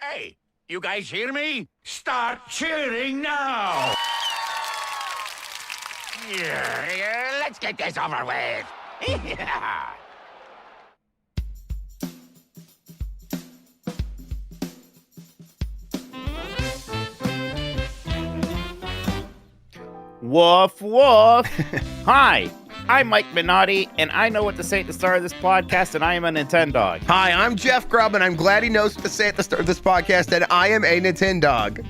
Hey, you guys hear me? Start cheering now! Yeah, let's get this over with. Yeah. Woof, woof. Hi, I'm Mike Minotti, and I know what to say at the start of this podcast, and I am a Nintendog. Hi, I'm Jeff Grubb, and I'm glad he knows what to say at the start of this podcast, and I am a Nintendog.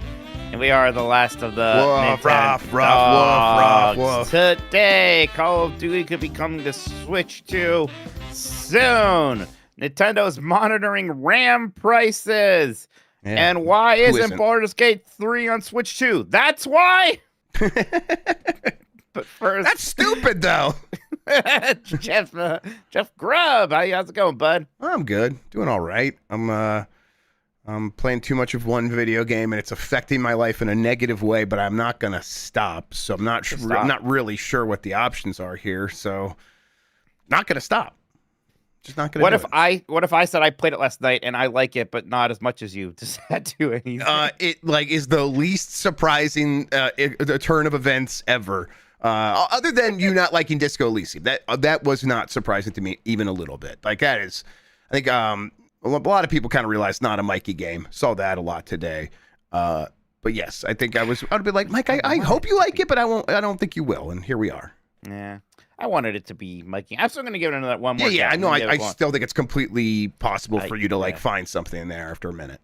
And we are the last of the Woof, Nintendogs. ruff, woof. Today, Call of Duty could be coming to Switch 2 soon. Nintendo's monitoring RAM prices. Yeah. And why Who isn't isn't? Baldur's Gate 3 on Switch 2? That's why! But first, That's stupid, though. Jeff Grubb, how's it going, bud? I'm good, doing all right. I'm playing too much of one video game, and it's affecting my life in a negative way. But I'm not gonna stop. So I'm not really sure what the options are here. So not gonna stop. Just not gonna. What if I said I played it last night and I like it, but not as much as you? Does that do anything? It is the least surprising the turn of events ever. Other than you not liking Disco Elysium, that was not surprising to me even a little bit. Like that is, I think a lot of people kind of realize not a Mikey game. Saw that a lot today. But yes, I think I'd be like, Mike, I hope you like it, but I don't think you will. And here we are. Yeah, I wanted it to be Mikey. I'm still gonna give it another one more. Yeah, I know. I still. still think it's completely possible for you to find something in there after a minute.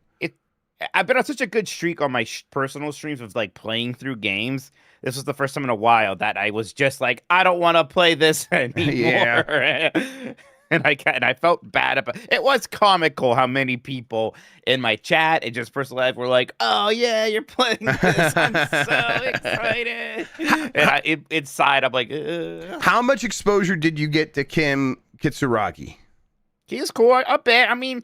I've been on such a good streak on my personal streams of playing through games. This was the first time in a while that I was just like, I don't want to play this anymore. Yeah. And I felt bad about it. Was comical how many people in my chat and just personal life were like, "Oh yeah, you're playing this! I'm so excited!" And inside, I'm like, ugh. How much exposure did you get to Kim Kitsuragi? He's cool. A bit. I mean,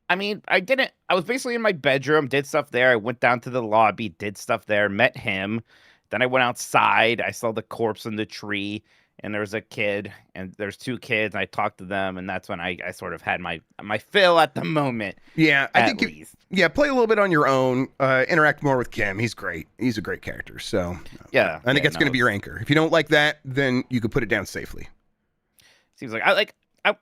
I didn't. I was basically in my bedroom, did stuff there. I went down to the lobby, did stuff there, met him. Then I went outside. I saw the corpse in the tree, and there was a kid, and there's two kids. And I talked to them, and that's when I sort of had my fill at the moment. Yeah, I think least. play a little bit on your own. Interact more with Kim. He's great. He's a great character. So yeah, I think that's going to be your anchor. If you don't like that, then you could put it down safely. Seems like I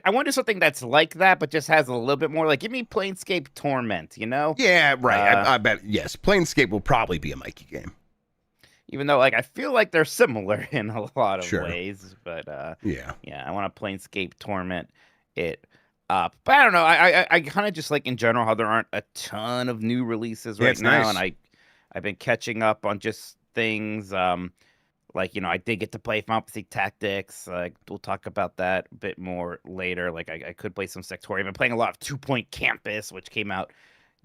want to do something that's like that, but just has a little bit more. Like, give me Planescape Torment, you know? Yeah, right. I bet, yes. Planescape will probably be a Mikey game. Even though, I feel like they're similar in a lot of ways. But, yeah, I want to Planescape Torment it up. But I don't know. I kind of just like, in general, how there aren't a ton of new releases right now. Nice. And I've been catching up on just things, I did get to play Final Fantasy Tactics. We'll talk about that a bit more later. I could play some Sectorium. I've been playing a lot of 2 Point Campus, which came out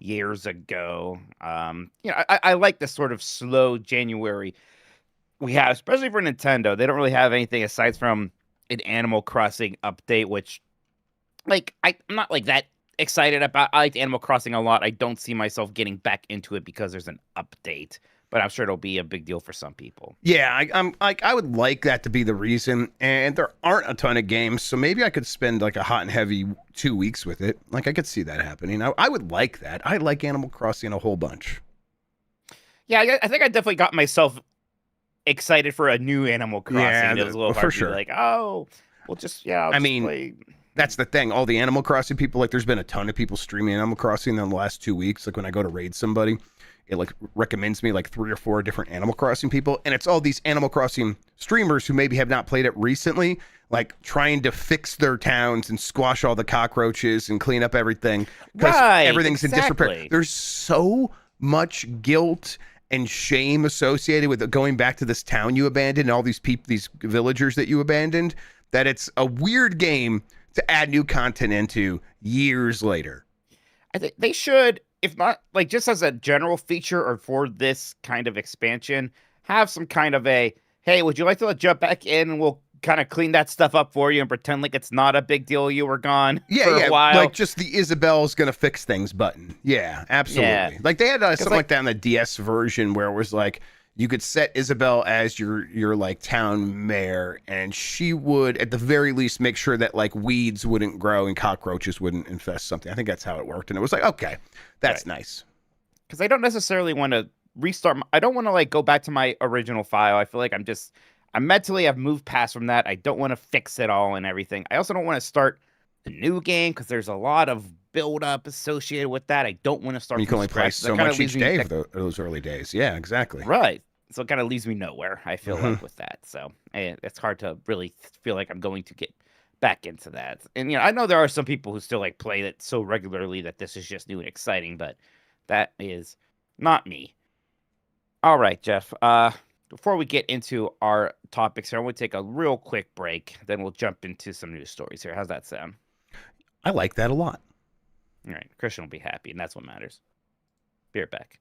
years ago. I like this sort of slow January we have, especially for Nintendo. They don't really have anything aside from an Animal Crossing update, which, I'm not that excited about. I like Animal Crossing a lot. I don't see myself getting back into it because there's an update. But I'm sure it'll be a big deal for some people. Yeah, I would like that to be the reason. And there aren't a ton of games, so maybe I could spend a hot and heavy 2 weeks with it. I could see that happening. I would like that. I like Animal Crossing a whole bunch. Yeah, I think I definitely got myself excited for a new Animal Crossing. Yeah, it was a little hard for to sure. be like, oh, well, just play. That's the thing. All the Animal Crossing people, there's been a ton of people streaming Animal Crossing in the last 2 weeks. When I go to raid somebody, it recommends me 3 or 4 different Animal Crossing people, and it's all these Animal Crossing streamers who maybe have not played it recently, trying to fix their towns and squash all the cockroaches and clean up everything because everything's in disrepair. There's so much guilt and shame associated with going back to this town you abandoned and all these these villagers that you abandoned, that it's a weird game to add new content into years later. I think they should, if not just as a general feature or for this kind of expansion, have some kind of a, hey, would you like to jump back in and we'll kind of clean that stuff up for you and pretend like it's not a big deal you were gone for a while. Just the Isabel's gonna fix things button. Yeah, absolutely. Yeah. They had something like that in the DS version where it was You could set Isabel as your like town mayor, and she would at the very least make sure that like weeds wouldn't grow and cockroaches wouldn't infest something. I think that's how it worked, and it was like, okay, that's nice. Because I don't necessarily want to restart. I don't want to like go back to my original file. I feel like I'm mentally I've moved past from that. I don't want to fix it all and everything. I also don't want to start a new game because there's a lot of build up associated with that. I don't want to start. You can only play scratch. so much each day of those early days. Yeah, exactly. Right. So it kind of leaves me nowhere, I feel like, with that. So it's hard to really feel like I'm going to get back into that. And, I know there are some people who still, like, play it so regularly that this is just new and exciting, but that is not me. All right, Jeff. Before we get into our topics here, I want to take a real quick break. Then we'll jump into some news stories here. How's that sound? I like that a lot. All right. Christian will be happy, and that's what matters. Be right back.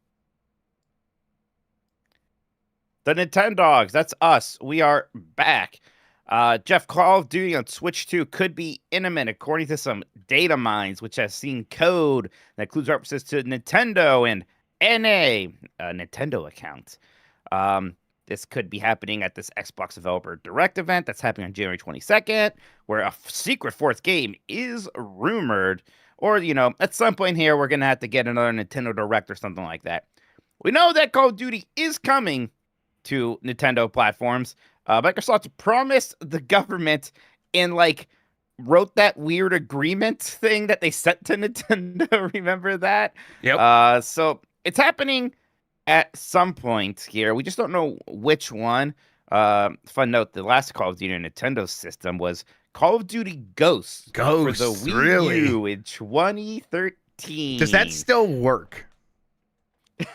The Nintendogs, that's us. We are back. Jeff, Call of Duty on Switch 2 could be imminent, according to some data mines, which has seen code that includes references to Nintendo and NA, Nintendo account. This could be happening at this Xbox Developer Direct event that's happening on January 22nd, where a secret fourth game is rumored. Or, at some point here, we're going to have to get another Nintendo Direct or something like that. We know that Call of Duty is coming to Nintendo platforms. Microsoft promised the government and wrote that weird agreement thing that they sent to Nintendo. Remember that? Yep. So it's happening at some point here. We just don't know which one. Fun note: the last Call of Duty on Nintendo system was Call of Duty Ghosts for the Wii U in 2013. Does that still work?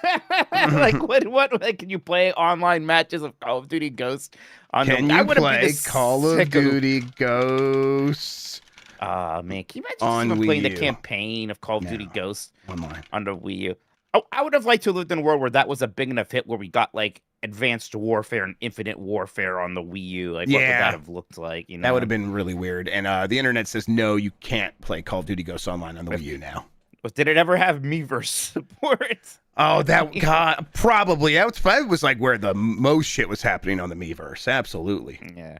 What can you play online matches of Call of Duty Ghosts on Can you play Call of Duty Ghosts? Man, can you imagine playing the campaign of Call of Duty Ghosts on the Wii U? Oh, I would have liked to have lived in a world where that was a big enough hit where we got Advanced Warfare and Infinite Warfare on the Wii U. What would that have looked like? That would have been really weird. And the internet says no, you can't play Call of Duty Ghosts online on the Wii U now. But did it ever have Miiverse support? Oh, God, probably. That was where the most shit was happening on the Miiverse. Absolutely. Yeah.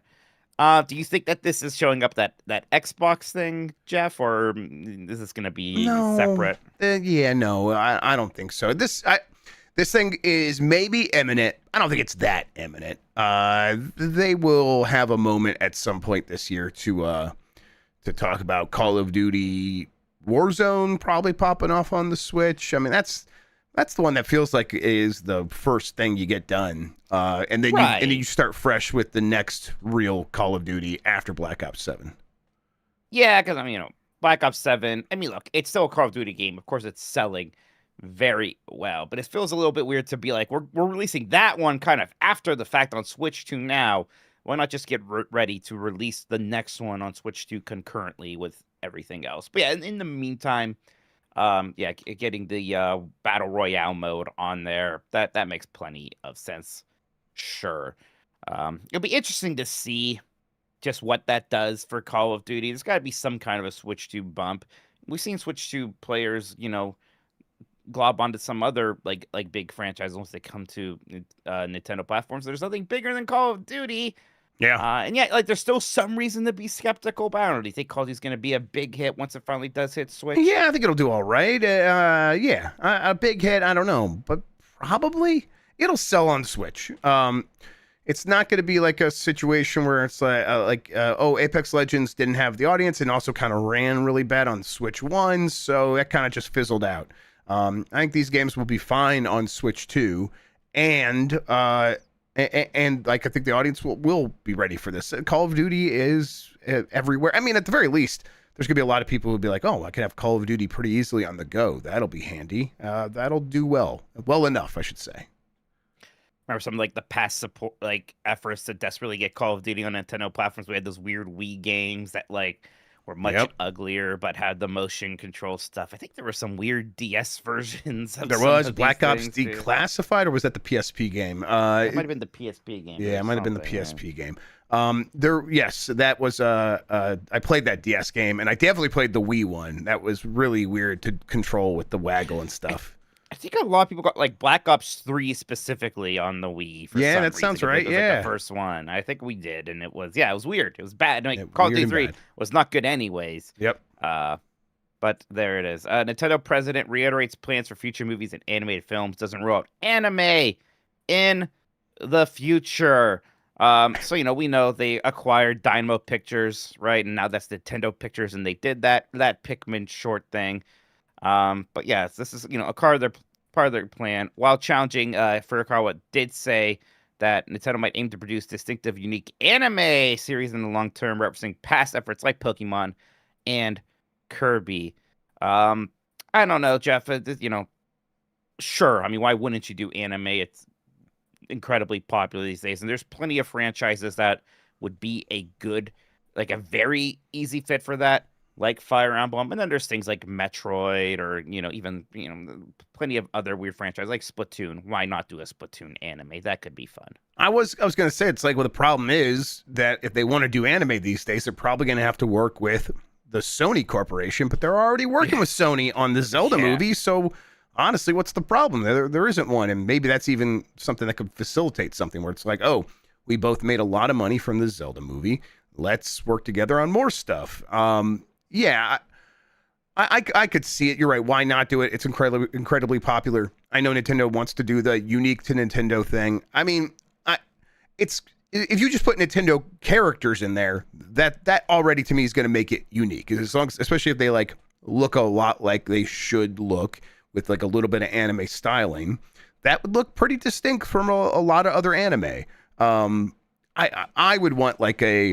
Do you think that this is showing up that Xbox thing, Jeff, or is this going to be separate? No, I don't think so. This thing is maybe imminent. I don't think it's that imminent. They will have a moment at some point this year to talk about Call of Duty Warzone probably popping off on the Switch. I mean, that's the one that feels like is the first thing you get done. And then you start fresh with the next real Call of Duty after Black Ops 7. Yeah, because Black Ops 7, look, it's still a Call of Duty game. Of course, it's selling very well, but it feels a little bit weird to be we're releasing that one kind of after the fact on Switch 2 now. Why not just get ready to release the next one on Switch 2 concurrently with everything else? But yeah, in the meantime, getting the Battle Royale mode on there, that makes plenty of sense. Sure. It'll be interesting to see just what that does for Call of Duty. There's got to be some kind of a Switch 2 bump. We've seen Switch 2 players, glob onto some other big franchise once they come to Nintendo platforms. There's nothing bigger than Call of Duty. Yeah. And yet, there's still some reason to be skeptical about it. Do you think Call of Duty's going to be a big hit once it finally does hit Switch? Yeah, I think it'll do all right. A big hit, I don't know, but probably it'll sell on Switch. It's not going to be like a situation where it's Apex Legends didn't have the audience and also kind of ran really bad on Switch 1, so that kind of just fizzled out. I think these games will be fine on Switch 2, and I think the audience will be ready for this. Call of Duty is everywhere. At the very least, there's going to be a lot of people who will be like, oh, I can have Call of Duty pretty easily on the go. That'll be handy. That'll do well enough, I should say. Remember some the past support efforts to desperately get Call of Duty on Nintendo platforms? We had those weird Wii games that were much uglier but had the motion control stuff. I think there were some weird DS versions of Black Ops Declassified, or was that the PSP game? It might have been the PSP game. Yeah, it might have been the PSP game. That was I played that DS game, and I definitely played the Wii one. That was really weird to control with the waggle and stuff. I think a lot of people got like Black Ops 3 specifically on the Wii for Yeah, some that reason. sounds 'Cause right, it was like yeah. the first one. I think we did, and it was it was weird. It was bad. Yeah, Like Call of weird Duty and 3 bad. was not good anyways. Yep. But there it is. Nintendo president reiterates plans for future movies and animated films. Doesn't rule out anime in the future. So we know they acquired Dynamo Pictures, right? And now that's Nintendo Pictures, and they did that Pikmin short thing. But yes, this is a part of their plan. While challenging, Furukawa did say that Nintendo might aim to produce distinctive, unique anime series in the long term, referencing past efforts like Pokemon and Kirby. I don't know, Jeff. Sure. I mean, why wouldn't you do anime? It's incredibly popular these days, and there's plenty of franchises that would be a very easy fit for that, like Fire Emblem. And then there's things like Metroid, or even plenty of other weird franchises like Splatoon. Why not do a Splatoon anime? That could be fun. I was going to say, it's like, well, the problem is that if they want to do anime these days, they're probably going to have to work with the Sony Corporation, but they're already working with Sony on the Zelda movie. So honestly, what's the problem? There isn't one. And maybe that's even something that could facilitate something where it's like, oh, we both made a lot of money from the Zelda movie. Let's work together on more stuff. Yeah, I could see it. You're right. Why not do it? It's incredibly popular. I know Nintendo wants to do the unique to Nintendo thing. I mean, if you just put Nintendo characters in there, that already to me is going to make it unique. Especially if they like look a lot like they should look, with like a little bit of anime styling, that would look pretty distinct from a lot of other anime. I would want like a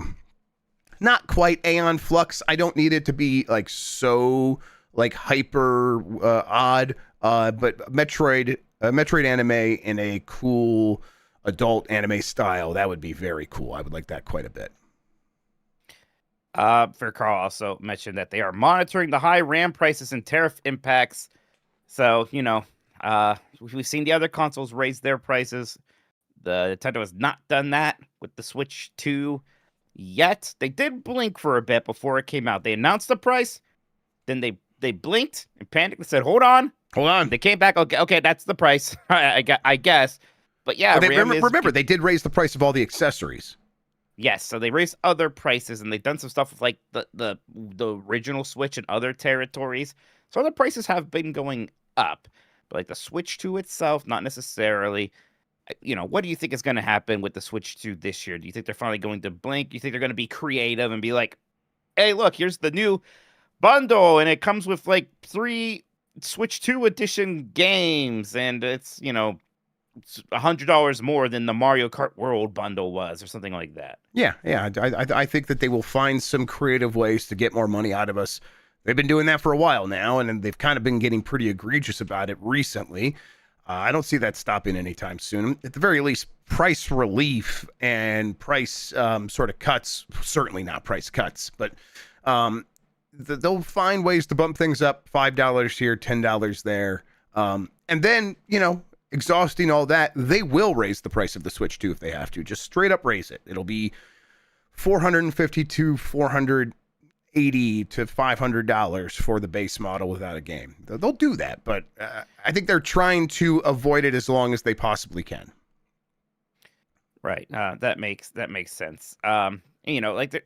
not quite Aeon Flux. I don't need it to be like so like hyper odd, but Metroid anime in a cool adult anime style, that would be very cool. I would like that quite a bit. For Carl also mentioned that they are monitoring the high RAM prices and tariff impacts. So, we've seen the other consoles raise their prices. The Nintendo has not done that with the Switch 2 yet. They did blink for a bit before it came out. They announced the price, then they blinked and panicked and said, hold on. They came back, okay, that's the price, I guess. But yeah, remember, they did raise the price of all the accessories. Yes, so they raised other prices, and they've done some stuff with like the original Switch and other territories. So the prices have been going up, but like the Switch 2 itself, not necessarily. What do you think is going to happen with the Switch 2 this year? Do you think they're finally going to blink? Do you think they're going to be creative and be like, hey, look, here's the new bundle, and it comes with like 3 Switch 2 edition games, and it's, $100 more than the Mario Kart World bundle was, or something like that? Yeah. I think that they will find some creative ways to get more money out of us. They've been doing that for a while now, and they've kind of been getting pretty egregious about it recently. I don't see that stopping anytime soon. At the very least, price relief and price sort of cuts, certainly not price cuts, but they'll find ways to bump things up, $5 here, $10 there. And then, exhausting all that, they will raise the price of the Switch 2 if they have to. Just straight up raise it. It'll be $450 to $480 to $500 for the base model without a game. They'll do that, but I think they're trying to avoid it as long as they possibly can. Right. That makes sense. Like did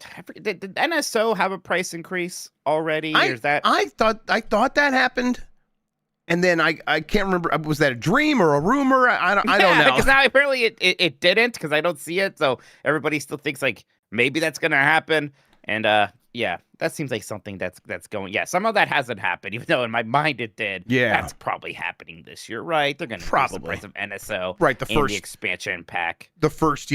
NSO have a price increase already? I thought that happened. And then I can't remember, was that a dream or a rumor? I don't know. Because now apparently it didn't, because I don't see it. So everybody still thinks like maybe that's going to happen. And yeah, that seems like something that's going. Yeah, some of that hasn't happened, even though in my mind it did. Yeah. That's probably happening this year, right? They're going to increase the price of NSO. Right, the expansion pack. The first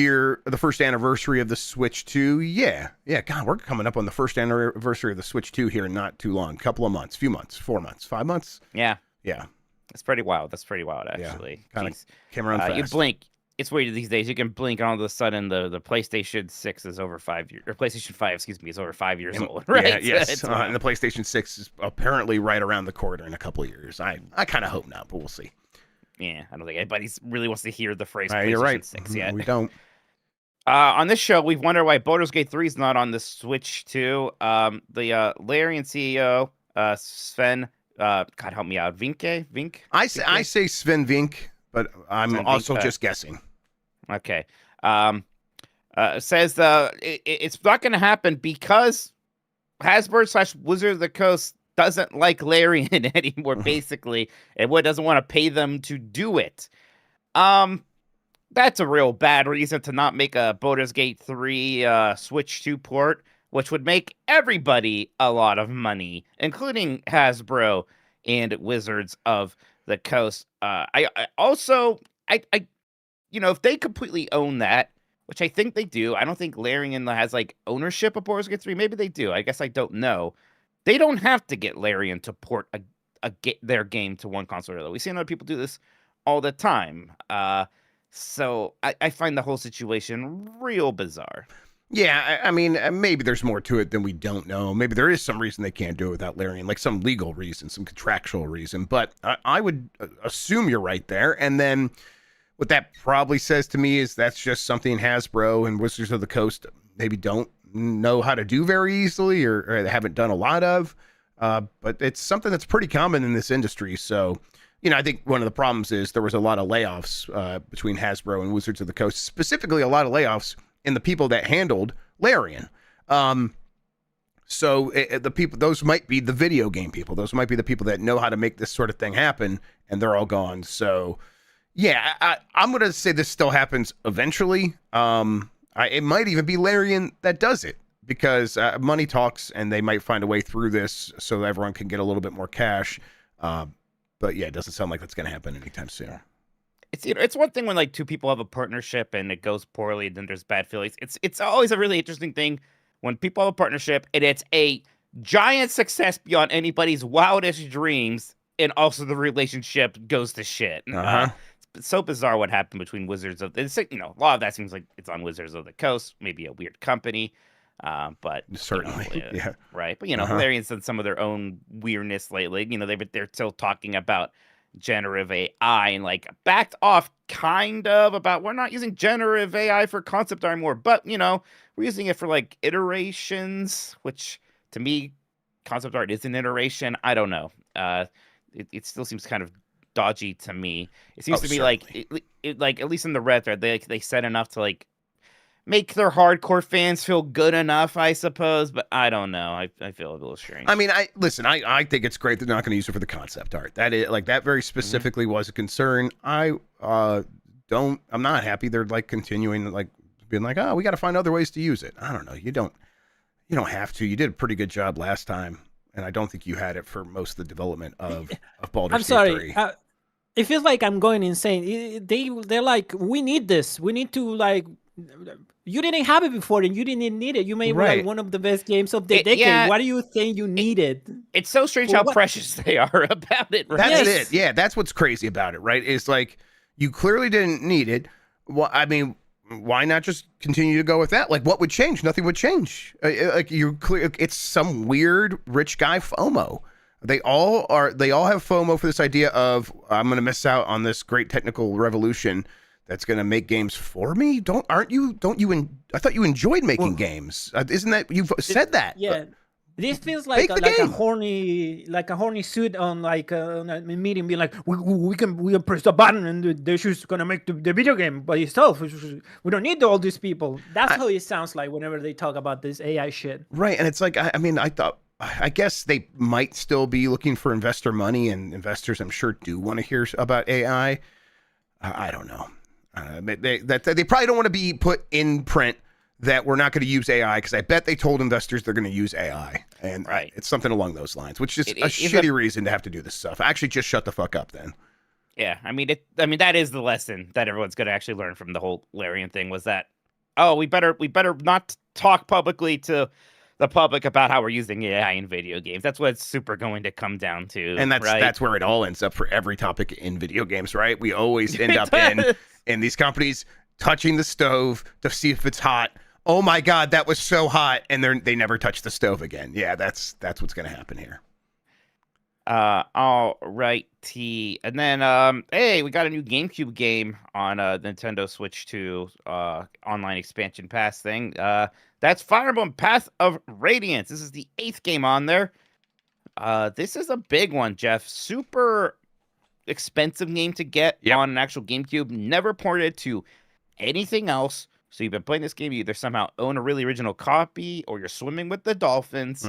anniversary of the Switch 2. Yeah. God, we're coming up on the first anniversary of the Switch 2 here in not too long. Couple of months, 4 months, 5 months. Yeah. Yeah. That's pretty wild. Actually. Yeah, kind of came around fast. You blink. It's weird these days. You can blink, and all of a sudden the PlayStation 6 is over 5 years, or PlayStation 5, excuse me, is over 5 years old. Right? Yeah, yes. And the PlayStation 6 is apparently right around the corner in a couple of years. I kind of hope not, but we'll see. Yeah, I don't think anybody really wants to hear the phrase PlayStation you're right. 6 yet. We don't. On this show, we've wondered why Baldur's Gate 3 is not on the Switch 2. The Larian CEO, Sven God help me out, Vink. I say Sven Vink, but I'm Sven also Vink, just guessing. Okay. Says it's not going to happen because Hasbro / Wizard of the Coast doesn't like Larian anymore, basically, and doesn't want to pay them to do it. That's a real bad reason to not make a Baldur's Gate 3 Switch 2 port, which would make everybody a lot of money, including Hasbro and Wizards of the Coast. I also, if they completely own that, which I think they do, I don't think Larian has like ownership of Baldur's Gate 3. Maybe they do. I guess I don't know. They don't have to get Larian to port their game to one console or the other. We see other people do this all the time. So I find the whole situation real bizarre. Yeah, I mean, maybe there's more to it than we don't know. Maybe there is some reason they can't do it without Larian, like some legal reason, some contractual reason. But I would assume you're right there. And then what that probably says to me is that's just something Hasbro and Wizards of the Coast maybe don't know how to do very easily or they haven't done a lot of. But it's something that's pretty common in this industry. So, I think one of the problems is there was a lot of layoffs between Hasbro and Wizards of the Coast, specifically a lot of layoffs in the people that handled Larian. So the people, those might be the video game people. Those might be the people that know how to make this sort of thing happen, and they're all gone. So, yeah, I'm going to say this still happens eventually. It might even be Larian that does it because money talks, and they might find a way through this so everyone can get a little bit more cash. But yeah, it doesn't sound like that's going to happen anytime soon. Yeah. It's one thing when like two people have a partnership and it goes poorly, then there's bad feelings. It's always a really interesting thing when people have a partnership and it's a giant success beyond anybody's wildest dreams, and also the relationship goes to shit. It's so bizarre what happened between Wizards of a lot of that seems like it's on Wizards of the Coast, maybe a weird company. But certainly, yeah, right. But Larian's done some of their own weirdness lately. They're still talking about generative AI and like backed off kind of about we're not using generative AI for concept art anymore, but we're using it for like iterations, which to me, concept art is an iteration. I don't know. It still seems kind of dodgy to me. It seems to me certainly. like at least in the red thread, they said enough to like make their hardcore fans feel good enough, I suppose, but I don't know. I feel a little strange. I mean, I think it's great they're not going to use it for the concept art. That is like that very specifically was a concern. I'm not happy they're like continuing like being like, oh, we got to find other ways to use it. I don't know. You don't have to. You did a pretty good job last time, and I don't think you had it for most of the development of Baldur's Gate 3. It feels like I'm going insane. They're like, we need this. We need to like. You didn't have it before, and you didn't need it. You made like one of the best games of the decade. Yeah, what do you think you needed? It's so strange how precious they are about it. Right? That's it. Yeah, that's what's crazy about it, right? It's like you clearly didn't need it. Well, I mean, why not just continue to go with that? Like, what would change? Nothing would change. Like it's some weird rich guy FOMO. They all have FOMO for this idea of I'm going to miss out on this great technical revolution that's going to make games for me. I thought you enjoyed making games. Isn't that you've said that? Yeah. This feels like a horny suit on like a meeting being like, we can press the button and they're just going to make the video game by itself. We don't need all these people. That's how it sounds like whenever they talk about this AI shit. Right. And it's like, I guess they might still be looking for investor money, and investors I'm sure do want to hear about AI. I don't know. They probably don't want to be put in print that we're not going to use AI, because I bet they told investors they're going to use AI, and it's something along those lines, which is a shitty reason to have to do this stuff. Actually, just shut the fuck up then. Yeah, I mean that is the lesson that everyone's going to actually learn from the whole Larian thing, was that we better not talk publicly to the public about how we're using AI in video games. That's what it's super going to come down to, and that's where it all ends up for every topic in video games, right? We always end up in these companies touching the stove to see if it's hot. Oh my God, that was so hot, and they never touch the stove again. Yeah, that's what's going to happen here. All righty, and then hey, we got a new GameCube game on Nintendo Switch 2 online expansion pass thing. That's Fire Emblem Path of Radiance. This is the 8th game on there. This is a big one, Jeff. Super expensive game to get on an actual GameCube. Never ported to anything else. So you've been playing this game. You either somehow own a really original copy, or you're swimming with the dolphins.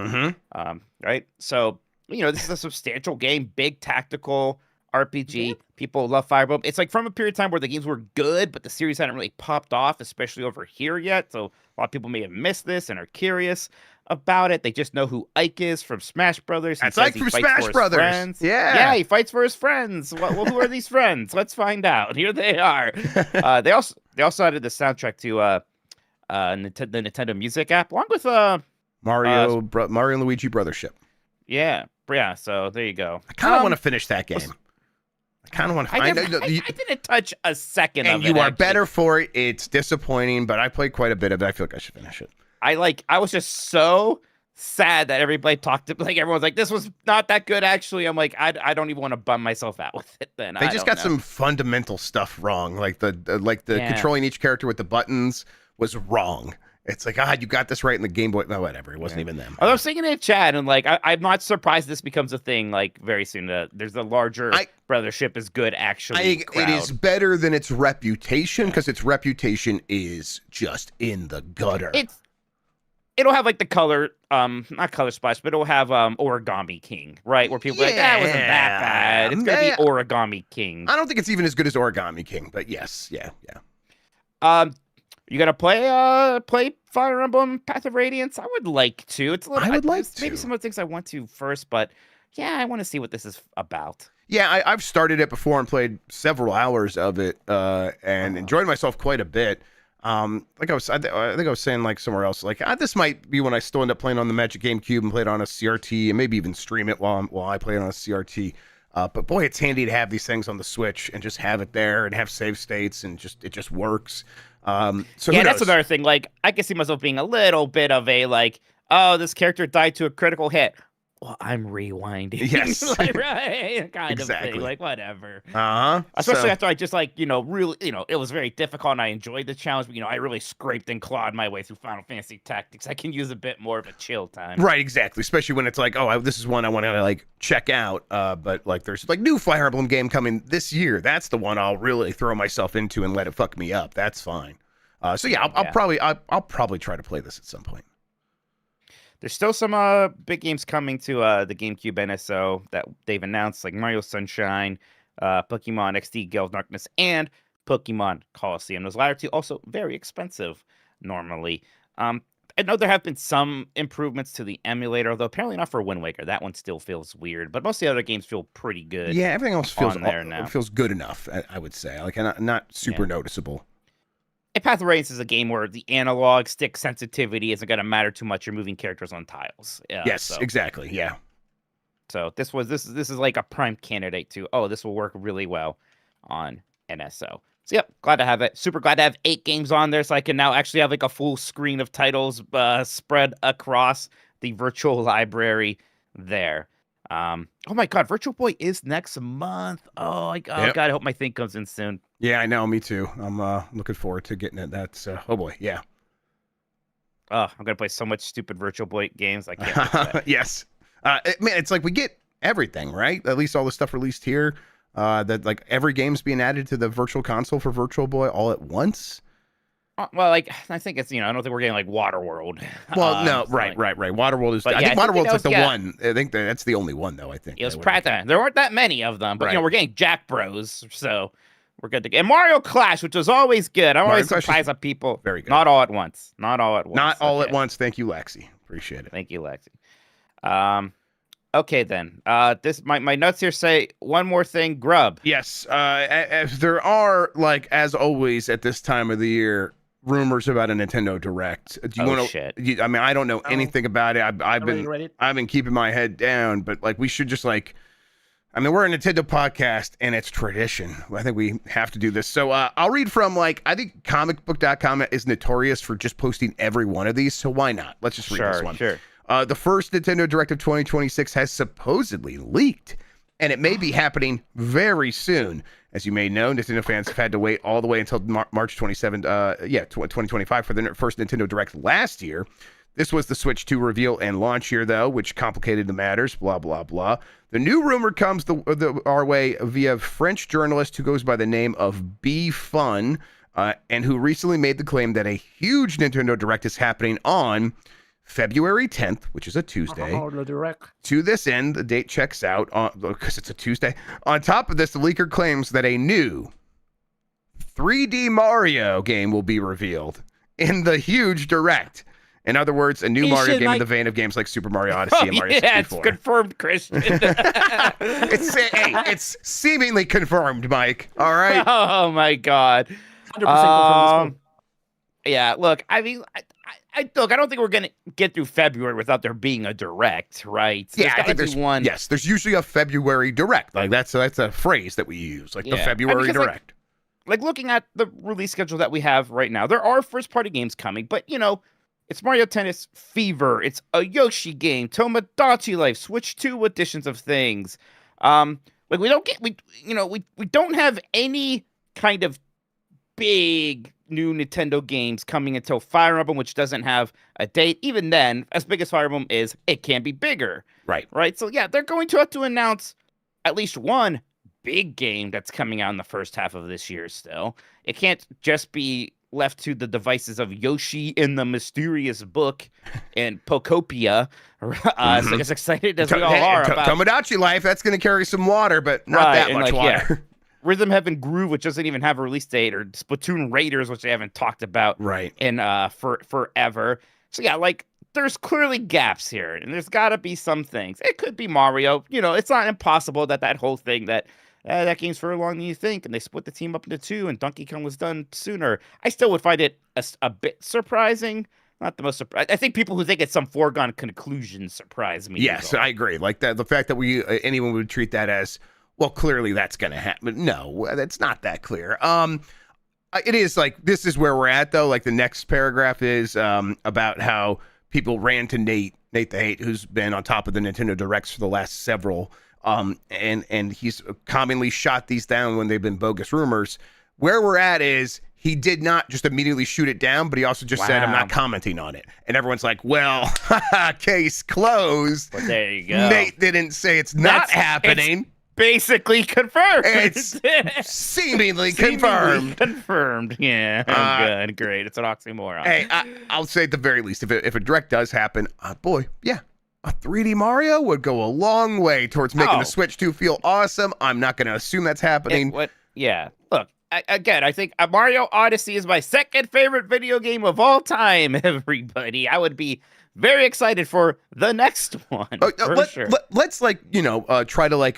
Right. So this is a substantial game, big tactical RPG. People love Fire Emblem. It's like from a period of time where the games were good, but the series hadn't really popped off, especially over here yet. So a lot of people may have missed this and are curious about it. They just know who Ike is from Smash Brothers. That's Ike from Smash Brothers. Friends. Yeah, he fights for his friends. Well, who are these friends? Let's find out. Here they are. They also added the soundtrack to the Nintendo Music app, along with Mario and Luigi Brothership. Yeah. So there you go. I kind of want to finish that game. I kind of want to. I didn't touch a second of it. And you are better for it. It's disappointing, but I played quite a bit of it. I feel like I should finish it. I was just so sad that everybody everyone's like, this was not that good, actually. I'm like, I don't even want to bum myself out with it then. They just got some fundamental stuff wrong. Like the controlling each character with the buttons was wrong. It's like, you got this right in the Game Boy. No, whatever. It wasn't even them. I was thinking in chat, and I'm not surprised this becomes a thing very soon. There's a larger brothership is good, actually. It is better than its reputation, because its reputation is just in the gutter. It'll have the color, not color splash, but it'll have Origami King, right? Where people are like, that wasn't that bad. It's gonna be Origami King. I don't think it's even as good as Origami King, but yes, yeah. You gonna play Fire Emblem Path of Radiance? I would like to. I would like to. Maybe some of the things I want to first, but yeah, I want to see what this is about. Yeah, I've started it before and played several hours of it, and enjoyed myself quite a bit. I think I was saying somewhere else, this might be when I still end up playing on the Magic GameCube and play it on a CRT, and maybe even stream it while I play it on a CRT. But boy, it's handy to have these things on the Switch and just have it there and have save states, and it just works. So yeah, that's another thing. I can see myself being a little bit of a this character died to a critical hit. Well, I'm rewinding. Yes. Right? Kind exactly. of thing. Whatever. Especially after I just really, it was very difficult and I enjoyed the challenge, but I really scraped and clawed my way through Final Fantasy Tactics. I can use a bit more of a chill time. Right, exactly. Especially when it's this is one I want to check out. But there's new Fire Emblem game coming this year. That's the one I'll really throw myself into and let it fuck me up. That's fine. So yeah, I'll probably try to play this at some point. There's still some big games coming to the GameCube NSO that they've announced, like Mario Sunshine, Pokemon XD Gale of Darkness, and Pokemon Colosseum. Those latter two also very expensive normally. I know there have been some improvements to the emulator, although apparently not for Wind Waker. That one still feels weird, but most of the other games feel pretty good. Yeah, everything else feels there now. Feels good enough, I would say. Not super noticeable. And Path of Radiance is a game where the analog stick sensitivity isn't going to matter too much. You're moving characters on tiles. Yes, exactly. Yeah. So this is like a prime candidate to, this will work really well on NSO. So yep, glad to have it. Super glad to have 8 games on there, so I can now actually have a full screen of titles spread across the virtual library there. Oh my God, Virtual Boy is next month. God, I hope my thing comes in soon. Yeah, I know, me too. I'm looking forward to getting it. That's oh boy, yeah. I'm gonna play so much stupid Virtual Boy games. I can't wait for that. Yes. It's we get everything, right? At least all the stuff released here. That every game's being added to the Virtual Console for Virtual Boy all at once. Well, I think it's I don't think we're getting Waterworld. Well, no, right. Waterworld is. I think Waterworld's the one. I think that's the only one though. I think it was practical. There weren't that many of them, but we're getting Jack Bros, so we're good to get. And Mario Clash, which was always good. I'm always surprised at people. Very good. Not all at once. Not all at once. Thank you, Lexi. Appreciate it. Thank you, Lexi. Okay then. This my notes here say one more thing. Grubb. Yes. If there are as always at this time of the year, rumors about a Nintendo Direct. Do you want to? Shit. I don't know anything about it. I've been keeping my head down, but we should just we're a Nintendo podcast and it's tradition. I think we have to do this. So I'll read from I think comicbook.com is notorious for just posting every one of these. So why not? Let's just read this one. Sure. The first Nintendo Direct of 2026 has supposedly leaked, and it may be happening very soon. As you may know, Nintendo fans have had to wait all the way until March 27, 2025 for the first Nintendo Direct last year. This was the Switch 2 reveal and launch here, though, which complicated the matters, blah, blah, blah. The new rumor comes our way via French journalist who goes by the name of B Fun, and who recently made the claim that a huge Nintendo Direct is happening on February 10th, which is a Tuesday. Oh, the Direct. To this end, the date checks out because it's a Tuesday. On top of this, the leaker claims that a new 3D Mario game will be revealed in the huge Direct. In other words, a new Mario game in the vein of games like Super Mario Odyssey and Mario 64. It's confirmed, Christian. It's seemingly confirmed, Mike. All right. Oh my God. 100% confirmed. Yeah. Look, I mean, I don't think we're gonna get through February without there being a Direct, right? Yeah, I think there's one. Yes, there's usually a February Direct. Like that's a phrase that we use, like the February Direct. Like looking at the release schedule that we have right now, there are first-party games coming, but it's Mario Tennis Fever, it's a Yoshi game, Tomodachi Life, Switch 2 editions of things. Like we don't have any kind of big new Nintendo games coming until Fire Emblem, which doesn't have a date. Even then, as big as Fire Emblem is, it can be bigger. Right. So yeah, they're going to have to announce at least one big game that's coming out in the first half of this year still. It can't just be left to the devices of Yoshi in the Mysterious Book and Pokopia. So as excited as we all are about Tomodachi Life, that's going to carry some water, but not that much water. Yeah. Rhythm Heaven Groove, which doesn't even have a release date, or Splatoon Raiders, which they haven't talked about in forever. So yeah, like there's clearly gaps here, and there's got to be some things. It could be Mario. It's not impossible that whole thing that game's further along than you think, and they split the team up into two, and Donkey Kong was done sooner. I still would find it a bit surprising. Not the most surprising. I think people who think it's some foregone conclusion surprise me. Yes, I agree. Like that, the fact that anyone would treat that as, well, clearly that's going to happen. No, that's not that clear. It is like, this is where we're at, though. Like the next paragraph is about how people ran to Nate the Hate, who's been on top of the Nintendo Directs for the last several. And he's commonly shot these down when they've been bogus rumors. Where we're at is he did not just immediately shoot it down, but he also just said, I'm not commenting on it. And everyone's like, well, case closed. Well, there you go. Nate didn't say it's not happening. It's basically confirmed. It's seemingly confirmed. Confirmed. Yeah. Good. Great. It's an oxymoron. Hey, I'll say at the very least, if a direct does happen, boy, yeah. A 3D Mario would go a long way towards making the Switch 2 feel awesome. I'm not going to assume that's happening. Look, I think Mario Odyssey is my second favorite video game of all time, everybody. I would be very excited for the next one. Let's try to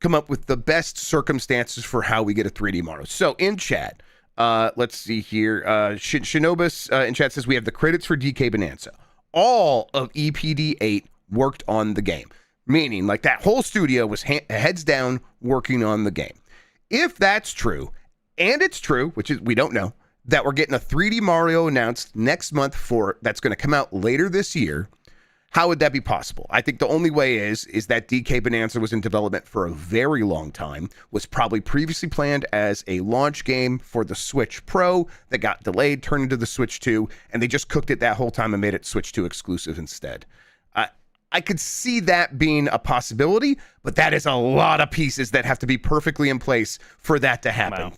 come up with the best circumstances for how we get a 3D Mario. So in chat, let's see here. Shinobus in chat says we have the credits for DK Bonanza. All of EPD8 worked on the game, meaning like that whole studio was heads down working on the game. If that's true, and it's true, which is we don't know, that we're getting a 3D Mario announced next month that's going to come out later this year, how would that be possible? I think the only way is that DK Bonanza was in development for a very long time, was probably previously planned as a launch game for the Switch Pro that got delayed, turned into the Switch 2, and they just cooked it that whole time and made it Switch 2 exclusive instead. I could see that being a possibility, but that is a lot of pieces that have to be perfectly in place for that to happen. Well,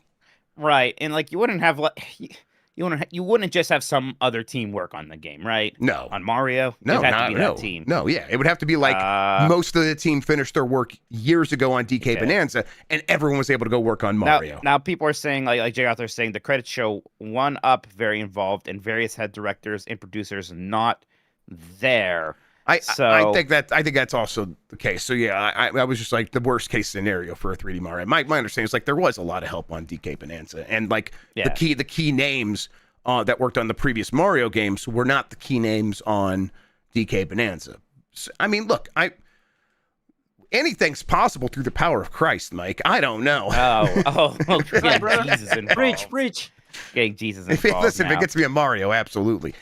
right, and you wouldn't have you wouldn't just have some other team work on the game, right? No. On Mario? No, that team. No, yeah. It would have to be most of the team finished their work years ago on DK Bonanza, and everyone was able to go work on Mario. Now people are saying, like Jay Arthur is saying, the credits show 1UP very involved and various head directors and producers not there. I think that's also the case. So yeah, I was just like the worst case scenario for a 3D Mario. My understanding is there was a lot of help on DK Bonanza, and the key names that worked on the previous Mario games were not the key names on DK Bonanza. So, I mean, look, anything's possible through the power of Christ, Mike. I don't know. Jesus involved. Preach. Getting Jesus involved. Listen, if it gets me a Mario, absolutely.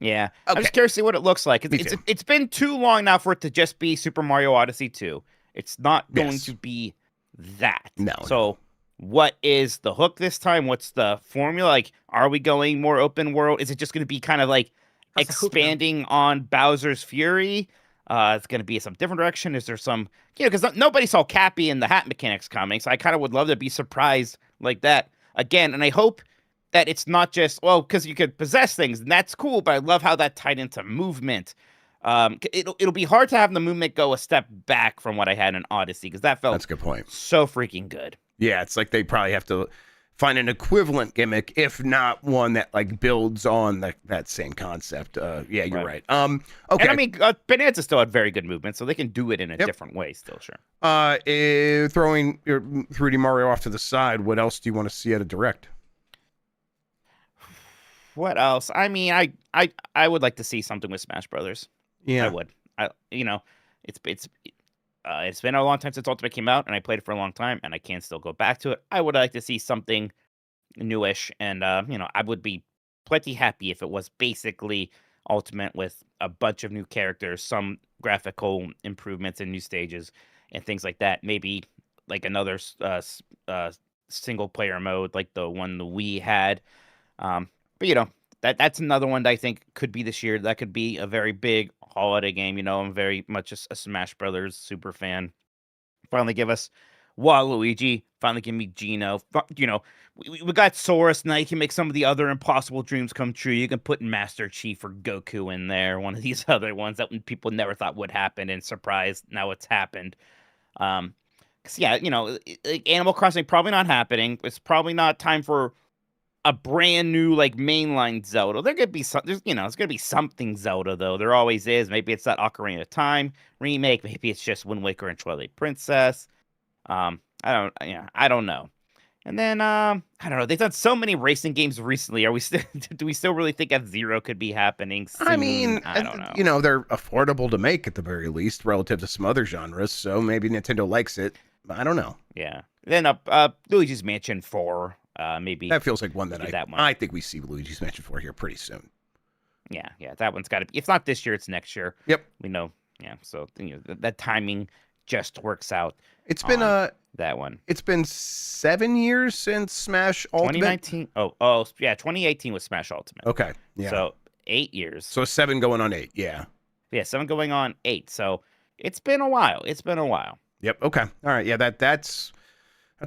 Yeah, okay. I'm just curious to see what it looks like. It's been too long now for it to just be Super Mario Odyssey 2. It's not going to be that. No. So what is the hook this time? What's the formula? Are we going more open world? Is it just going to be kind of That's a hook now. expanding on Bowser's Fury. It's going to be some different direction. Is there some, because nobody saw Cappy and the hat mechanics coming, so I kind of would love to be surprised like that again. And I hope that it's not just, because you could possess things, and that's cool, but I love how that tied into movement. It'll be hard to have the movement go a step back from what I had in Odyssey, because that felt That's a good point. so freaking good. Yeah, it's like they probably have to find an equivalent gimmick, if not one that like builds on that same concept. Yeah, you're right. Okay. And I mean, Bonanza still had very good movement, so they can do it in a different way still, sure. Throwing your 3D Mario off to the side, what else do you want to see at a Direct? What else? I mean, I would like to see something with Smash Brothers. Yeah, I would. It's been a long time since Ultimate came out, and I played it for a long time, and I can still go back to it. I would like to see something newish, and I would be plenty happy if it was basically Ultimate with a bunch of new characters, some graphical improvements and new stages, and things like that. Maybe like another single player mode like the one the Wii had. But that's another one that I think could be this year. That could be a very big holiday game. I'm very much a Smash Brothers super fan. Finally give us Waluigi. Finally give me Gino. We got Saurus now. You can make some of the other impossible dreams come true. You can put Master Chief or Goku in there. One of these other ones that people never thought would happen, and surprised now it's happened. Cause Animal Crossing probably not happening. It's probably not time for a brand new like mainline Zelda. There could be some, it's gonna be something Zelda though. There always is. Maybe it's that Ocarina of Time remake. Maybe it's just Wind Waker and Twilight Princess. I don't know. And then I don't know. They've done so many racing games recently. Do we still really think F-Zero could be happening soon? I mean, I don't know. They're affordable to make at the very least relative to some other genres. So maybe Nintendo likes it. I don't know. Yeah. Then Luigi's Mansion 4. Maybe that feels like one that one. I think we see Luigi's Mansion 4 here pretty soon. Yeah, that one's got to be. If not this year, it's next year. Yep. We know. Yeah. So that timing just works out. It's been that one. It's been 7 years since Smash Ultimate. 2019. Yeah, 2018 was Smash Ultimate. Okay. Yeah. So 8 years. So 7 going on 8. Yeah. Yeah, 7 going on 8. So it's been a while. Yep. Okay. All right. Yeah. That's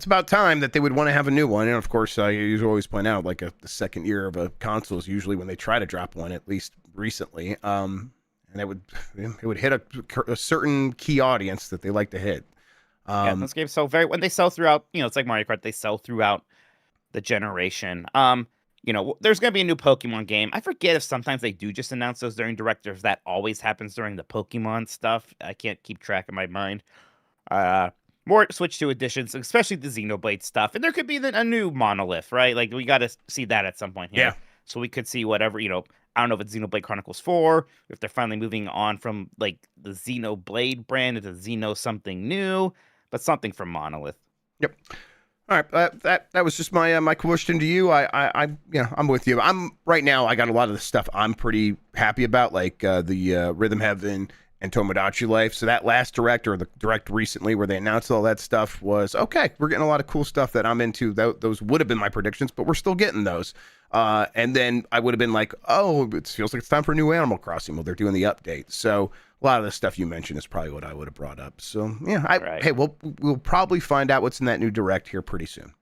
about time that they would want to have a new one. And of course, you always point out like the second year of a console is usually when they try to drop one, at least recently. And it would hit a certain key audience that they like to hit. Those games sell when they sell throughout, it's like Mario Kart, they sell throughout the generation. There's going to be a new Pokemon game. I forget if sometimes they do just announce those during Direct, or if that always happens during the Pokemon stuff. I can't keep track in my mind. More Switch 2 editions, especially the Xenoblade stuff. And there could be a new Monolith, right? Like, we got to see that at some point here. Yeah. So we could see whatever, I don't know if it's Xenoblade Chronicles 4, if they're finally moving on from, like, the Xenoblade brand into Xeno something new, but something from Monolith. Yep. All right, that was just my question to you. I'm with you. Right now. I got a lot of the stuff I'm pretty happy about, like the Rhythm Heaven and Tomodachi Life. So that last Direct, or the Direct recently where they announced all that stuff, was okay. We're getting a lot of cool stuff that I'm into. Those would have been my predictions, but we're still getting those. And then I would have been like, oh, it feels like it's time for a new Animal Crossing. Well, they're doing the update. So a lot of the stuff you mentioned is probably what I would have brought up. So yeah, hey, we'll probably find out what's in that new Direct here pretty soon.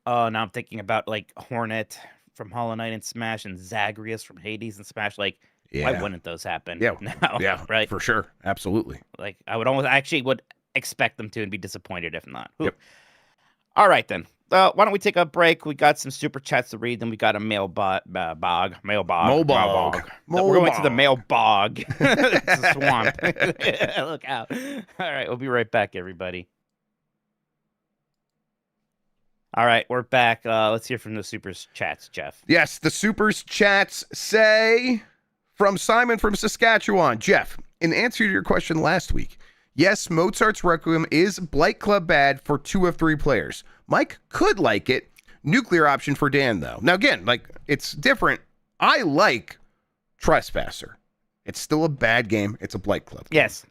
Oh, now I'm thinking about like Hornet from Hollow Knight and Smash, and Zagreus from Hades and Smash. Like, why wouldn't those happen? Yeah, now, yeah, right, for sure, absolutely. Like, I would expect them to, and be disappointed if not. Yep. All right then. Why don't we take a break? We got some super chats to read, then we got a mailbag. We're going to the mailbag. It's a swamp. Look out. All right, we'll be right back, everybody. All right, we're back. Let's hear from the super chats, Jeff. Yes, the super chats say from Simon from Saskatchewan. Jeff, in answer to your question last week, yes, Mozart's Requiem is Blight Club bad for 2 of 3 players. Mike could like it. Nuclear option for Dan, though. Now, again, like, it's different. I like Trespasser. It's still a bad game. It's a Blight Club game. Yes.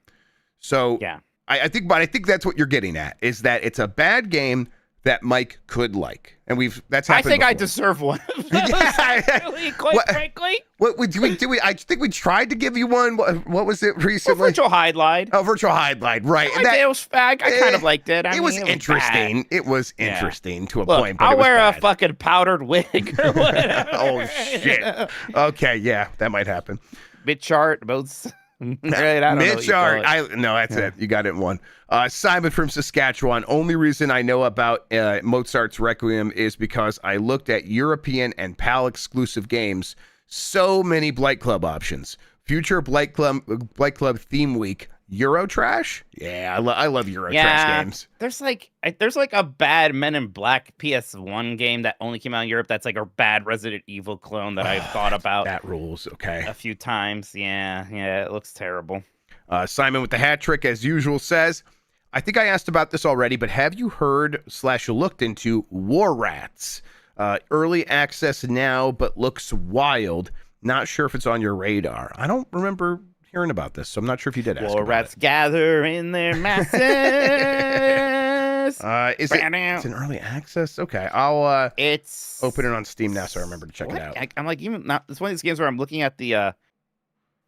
So, yeah. I think that's what you're getting at, is that it's a bad game that Mike could like, and that's happened. I think I before. deserve one. Really, quite frankly. I think we tried to give you one. What was it recently? Virtual highlight. Oh, virtual highlight, right? I kind of liked it. It was interesting. It was interesting to a Look, point. But I'll wear bad. a fucking powdered wig or whatever. Oh shit. Okay, yeah, that might happen. Mid chart, both. Right, I don't know what you call it. No, that's it. You got it in one. Simon from Saskatchewan. Only reason I know about Mozart's Requiem is because I looked at European and PAL exclusive games. So many Blight Club options. Future Blight Club theme week. Eurotrash? Yeah, I love Eurotrash games. There's like a bad Men in Black PS1 game that only came out in Europe. That's like a bad Resident Evil clone that I've thought about. That rules. Okay. A few times. Yeah, it looks terrible. Simon with the hat trick, as usual, says, I think I asked about this already, but have you heard / looked into War Rats? Early access now, but looks wild. Not sure if it's on your radar. I don't remember hearing about this, so I'm not sure if you did ask War about rats it. gather in their masses. It's an early access? Okay, I'll it's open it on Steam now so I remember to check it out. I'm like, even not. It's one of these games where I'm looking at the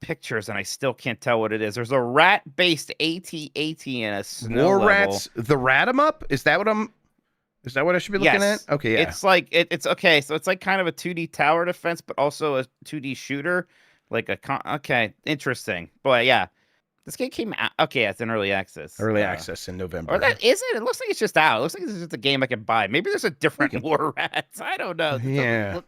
pictures and I still can't tell what it is. There's a rat-based AT-AT in a snow War level. Rats, the Rat-em-up? Is that what I should be looking at? Okay, yeah. It's like it's okay. So it's like kind of a 2D tower defense, but also a 2D shooter. Okay, interesting. But yeah, this game came out. Okay, it's in early access. Early access in November. Or that is it? It looks like it's just out. It looks like it's just a game I can buy. Maybe there's a different War Rats. I don't know. Yeah.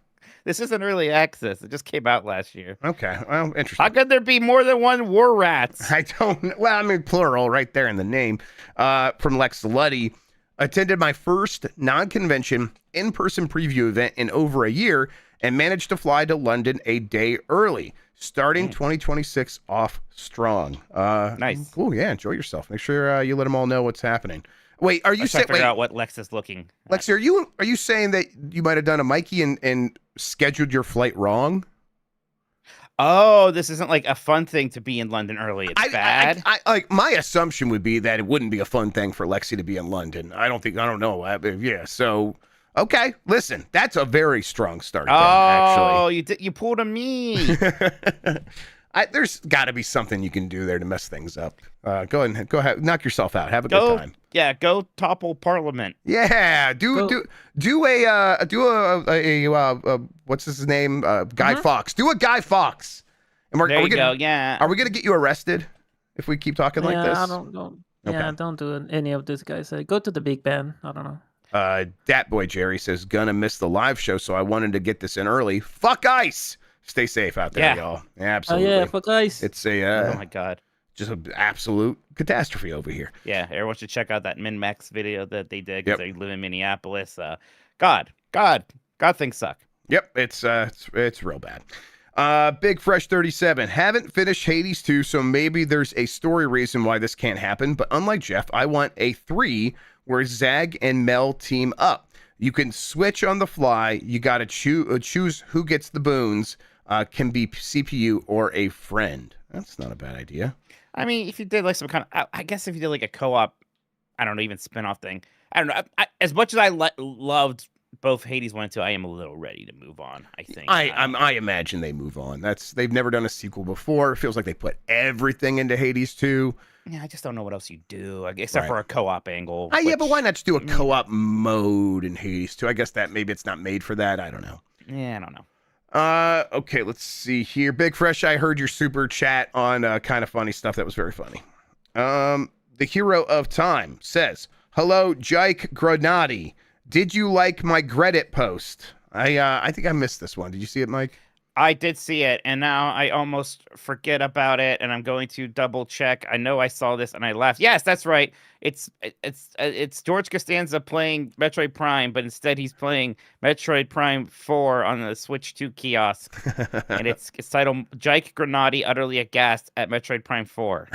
This isn't early access. It just came out last year. Okay, well, interesting. How could there be more than one War Rats? I don't. Well, I mean, plural right there in the name. From Lex Luddy. Attended my first non-convention in-person preview event in over a year and managed to fly to London a day early, starting 2026 off strong. Nice. Cool, yeah, enjoy yourself. Make sure you let them all know what's happening. Wait, are you saying? Figure out what Lex is looking. Lexi, are you saying that you might have done a Mikey and scheduled your flight wrong? Oh, this isn't like a fun thing to be in London early. It's bad. Like my assumption would be that it wouldn't be a fun thing for Lexi to be in London. I don't know. Yeah. So, okay. Listen, that's a very strong start. Oh, you pulled a me. There's got to be something you can do there to mess things up. Go ahead, knock yourself out. Have a good time. Yeah, go topple Parliament. Yeah, do a what's his name? Guy Fawkes. Do a Guy Fawkes. And There you go. Yeah. Are we gonna get you arrested if we keep talking like this? I don't. Okay. Yeah, don't do any of this, guys. Go to the Big Ben. I don't know. Dat boy Jerry says gonna miss the live show, so I wanted to get this in early. Fuck ice. Stay safe out there, y'all. Yeah, absolutely. Oh yeah, fuck ice. It's a oh my god. Just an absolute catastrophe over here. Yeah, everyone should check out that Min-Max video that they did because they live in Minneapolis. God, things suck. Yep, it's real bad. Big Fresh 37. Haven't finished Hades 2, so maybe there's a story reason why this can't happen. But unlike Jeff, I want a 3 where Zag and Mel team up. You can switch on the fly. You got to choose who gets the boons. Can be CPU or a friend. That's not a bad idea. I mean, if you did like some kind of, I guess if you did like a co-op, I don't know, even spin-off thing. I don't know. As much as I loved both Hades 1 and 2, I am a little ready to move on, I think. I imagine they move on. They've never done a sequel before. It feels like they put everything into Hades 2. Yeah, I just don't know what else you do, except for a co-op angle. Yeah, but why not just do a co-op mode in Hades 2? I guess that maybe it's not made for that. I don't know. Yeah, I don't know. Okay, let's see here. Big Fresh, I heard your super chat on kind of funny stuff. That was very funny. The Hero of Time says, hello, Jike Granati. Did you like my Reddit post? I think I missed this one. Did you see it, Mike? I did see it, and now I almost forget about it, and I'm going to double check. I know I saw this, and I laughed. Yes, that's right. It's George Costanza playing Metroid Prime, but instead he's playing Metroid Prime 4 on the Switch 2 kiosk, and it's titled "Jike Granati utterly aghast at Metroid Prime 4."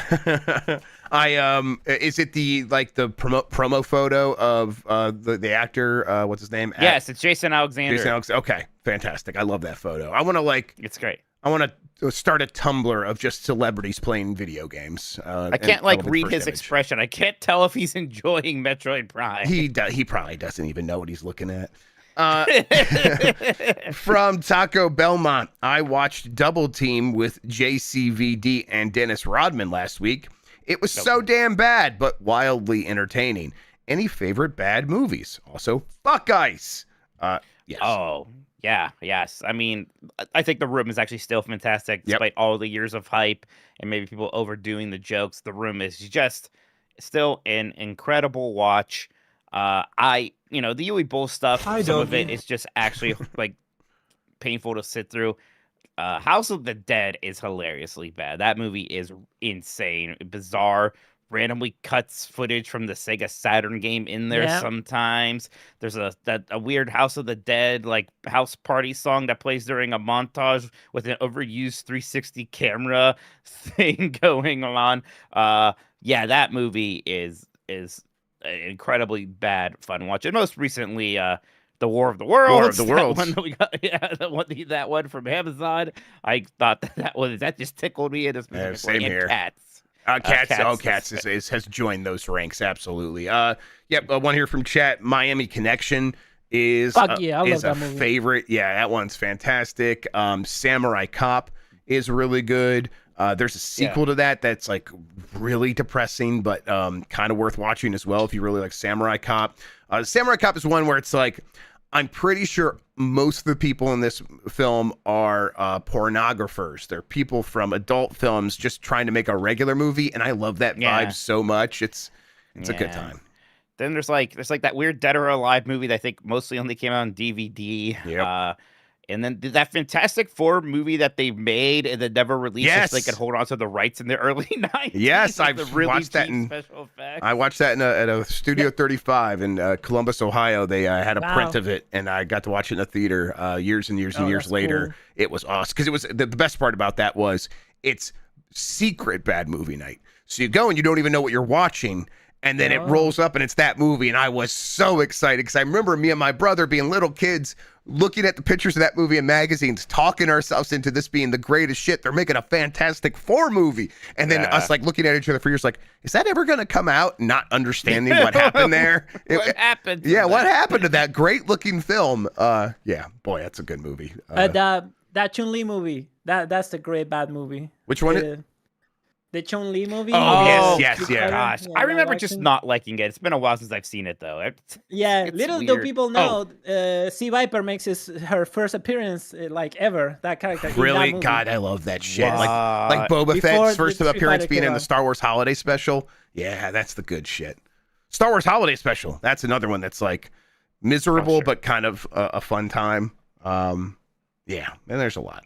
Is it the promo photo of the actor? What's his name? Yes, it's Jason Alexander. Okay, fantastic. I love that photo. I want to It's great. I want to start a Tumblr of just celebrities playing video games. I can't read his expression. I can't tell if he's enjoying Metroid Prime. He probably doesn't even know what he's looking at. From Taco Belmont, I watched Double Team with JCVD and Dennis Rodman last week. It was so damn bad, but wildly entertaining. Any favorite bad movies? Also, Fuck Ice. Yes. Oh, yeah, yes. I mean, I think The Room is actually still fantastic, despite all the years of hype and maybe people overdoing the jokes. The Room is just still an incredible watch. The Uwe Boll stuff, some of it is just actually painful to sit through. House of the Dead is hilariously bad. That movie is insane, bizarre. Randomly cuts footage from the Sega Saturn game in there sometimes. There's a weird House of the Dead house party song that plays during a montage with an overused 360 camera thing going on. That movie is an incredibly bad fun watch. And most recently, The War of the Worlds. That one that we got, that one from Amazon. I thought that just tickled me in a specific same way. here. Cats. Cats has joined those ranks, absolutely. One here from chat. Miami Connection is I love a that movie. favorite. Yeah, that one's fantastic. Samurai Cop is really good. There's a sequel to that's really depressing, but kind of worth watching as well if you really like Samurai Cop. Samurai Cop is one where it's I'm pretty sure most of the people in this film are pornographers. They're people from adult films just trying to make a regular movie, and I love that vibe so much. It's a good time. Then there's that weird Dead or Alive movie that I think mostly only came out on DVD. Yep. And then that Fantastic Four movie that they made and then never released so they could hold on to the rights in the early 90s. Yes, I've watched that special effects. I watched that at a Studio 35 in Columbus, Ohio. They had a print of it, and I got to watch it in the theater years and years later. Cool. It was awesome because it was the best part about that was it's secret bad movie night. So you go and you don't even know what you're watching. And then it rolls up and it's that movie. And I was so excited because I remember me and my brother being little kids looking at the pictures of that movie in magazines, talking ourselves into this being the greatest shit. They're making a Fantastic Four movie. And then us looking at each other for years is that ever going to come out? Not understanding what happened there. What happened? What happened to that great looking film? Boy, that's a good movie. That Chun-Li movie, that's a great bad movie. Which one? The Chun-Li movie? Yes. Gosh, I remember just not liking it. It's been a while since I've seen it, though. It's little weird. do people know, Sea Viper makes her first appearance ever. That character. Really? In that movie. God, I love that shit. Like Boba Fett's first appearance being in the Star Wars Holiday Special. Yeah, that's the good shit. Star Wars Holiday Special. That's another one that's miserable, but kind of a fun time. And there's a lot.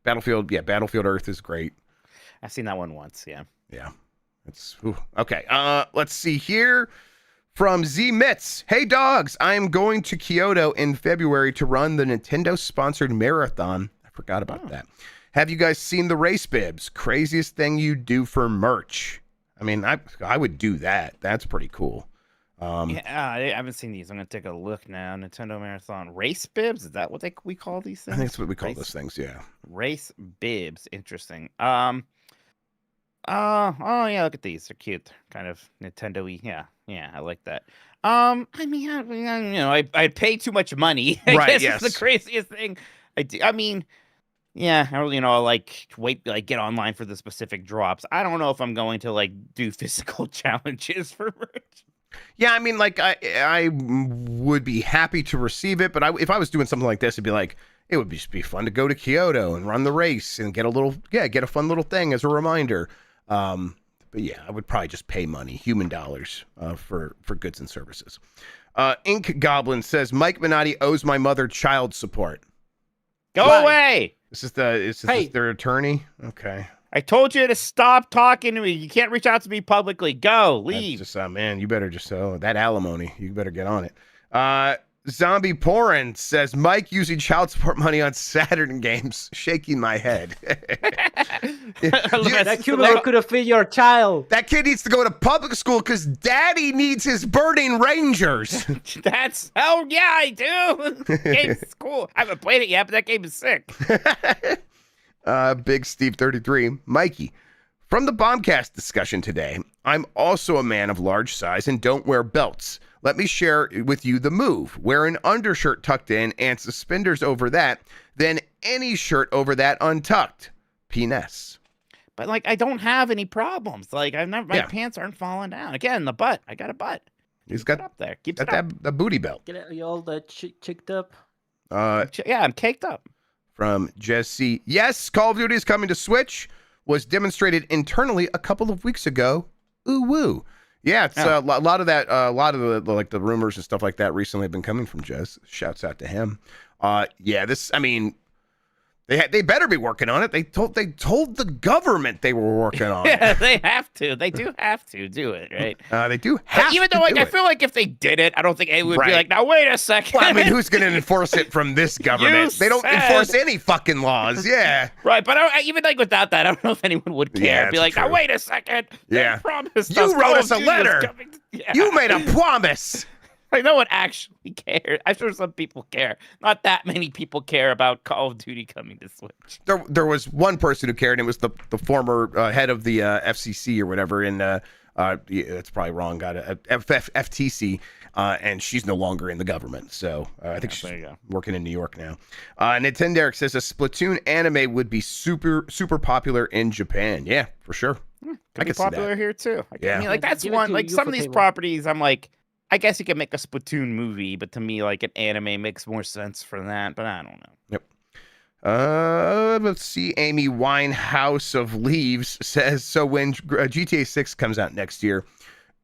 Battlefield Earth is great. I've seen that one once, yeah. It's okay. Let's see here from Z Mitz. Hey dogs, I am going to Kyoto in February to run the Nintendo sponsored marathon. I forgot about that. Have you guys seen the race bibs? Craziest thing you do for merch. I mean, I would do that. That's pretty cool. I haven't seen these. I'm gonna take a look now. Nintendo Marathon race bibs. Is that what we call these things? I think that's what we call those things. Yeah. Race bibs. Interesting. Look at these. They're cute. Kind of Nintendo-y. Yeah, I like that. I mean, I'd pay too much money. I guess it's the craziest thing. I mean, get online for the specific drops. I don't know if I'm going to do physical challenges for merch. Yeah, I mean, I would be happy to receive it, but if I was doing something like this, it'd be it would just be fun to go to Kyoto and run the race and get a fun little thing as a reminder. But yeah, I would probably just pay money, human dollars, for goods and services. Ink Goblin says Mike Minotti owes my mother child support. Go away. Is this their attorney? Okay. I told you to stop talking to me. You can't reach out to me publicly. Go, leave. That's just, man, you better just, that alimony, you better get on it. Zombie Porin says, Mike using child support money on Saturn games, shaking my head. That cube could have fit your child. That kid needs to go to public school because daddy needs his Burning Rangers. I do. Game's cool. I haven't played it yet, but that game is sick. Big Steve 33. Mikey, from the Bombcast discussion today, I'm also a man of large size and don't wear belts. Let me share with you the move. Wear an undershirt tucked in and suspenders over that, then any shirt over that untucked. Penis. But like, I don't have any problems. Like, my pants aren't falling down. Again, the butt. I got a butt. He's got it up there. Keeps got it up. that booty belt. Get it all the chicked up. Yeah, I'm caked up. From Jesse. Yes, Call of Duty is coming to Switch. Was demonstrated internally a couple of weeks ago. Ooh woo. Yeah, it's a lot of that. A lot of the like the rumors and stuff like that recently have been coming from Jess. Shouts out to him. Yeah, this. I mean, they better be working on it. They told the government they were working on it. Yeah, they have to. They do have to do it, right? They do have even to though, like, do I it. feel like if they did it, I don't think anyone would be like, now wait a second. Well, I mean, who's going to enforce it from this government? They don't enforce any fucking laws. Yeah. Right, but even like without that, I don't know if anyone would care. Yeah, Be like, true. now wait a second. Yeah. They promised You us wrote Call us of a Duty was letter. coming. Yeah. You made a promise. Like, no one actually cares. I'm sure some people care. Not that many people care about Call of Duty coming to Switch. There was one person who cared, and it was the former head of the FCC or whatever. And that's probably wrong. Got a FTC, and she's no longer in the government. So I think she's working in New York now. Nintendogs says a Splatoon anime would be super popular in Japan. Yeah, for sure. Could be popular here too. Yeah. I mean, like that's Give it one. to Like you some for of these table. properties, I'm like, I guess you could make a Splatoon movie, but to me, like an anime makes more sense for that. But I don't know. Yep. Let's see. Amy Winehouse of Leaves says, so when GTA 6 comes out next year,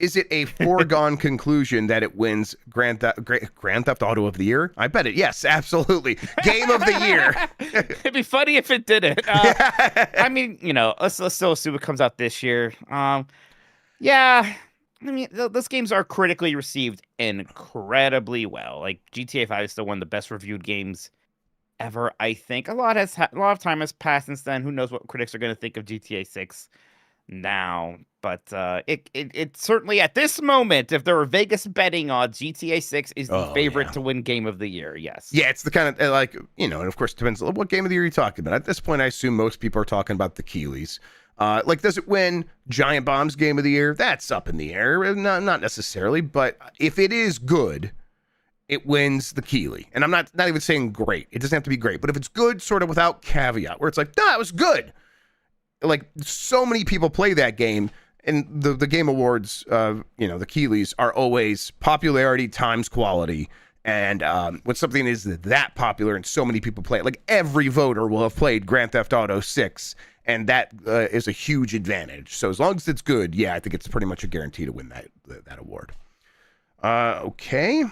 is it a foregone conclusion that it wins Grand Theft Auto of the Year? I bet it. Yes, absolutely. Game of the year. It'd be funny if it didn't. I mean, you know, let's still assume it comes out this year. Yeah. I mean, those games are critically received incredibly well. Like GTA 5 is still one of the best reviewed games ever. I think a lot of time has passed since then. Who knows what critics are going to think of GTA 6 now? But it certainly at this moment, if there were Vegas betting odds, GTA 6 is the favorite to win Game of the Year. Yes. Yeah, it's the kind of like, you know, and of course it depends on what Game of the Year you're talking about. At this point, I assume most people are talking about the Keeleys. Like, does it win Giant Bomb's Game of the Year? That's up in the air. Not necessarily, but if it is good, it wins the Keeley. And I'm not even saying great. It doesn't have to be great. But if it's good, sort of without caveat, where it's like, it was good. Like, so many people play that game. And the Game Awards, you know, the Keeleys are always popularity times quality. And when something is that popular and so many people play it, like every voter will have played Grand Theft Auto 6. And that is a huge advantage. So as long as it's good, yeah, I think it's pretty much a guarantee to win that award. Okay.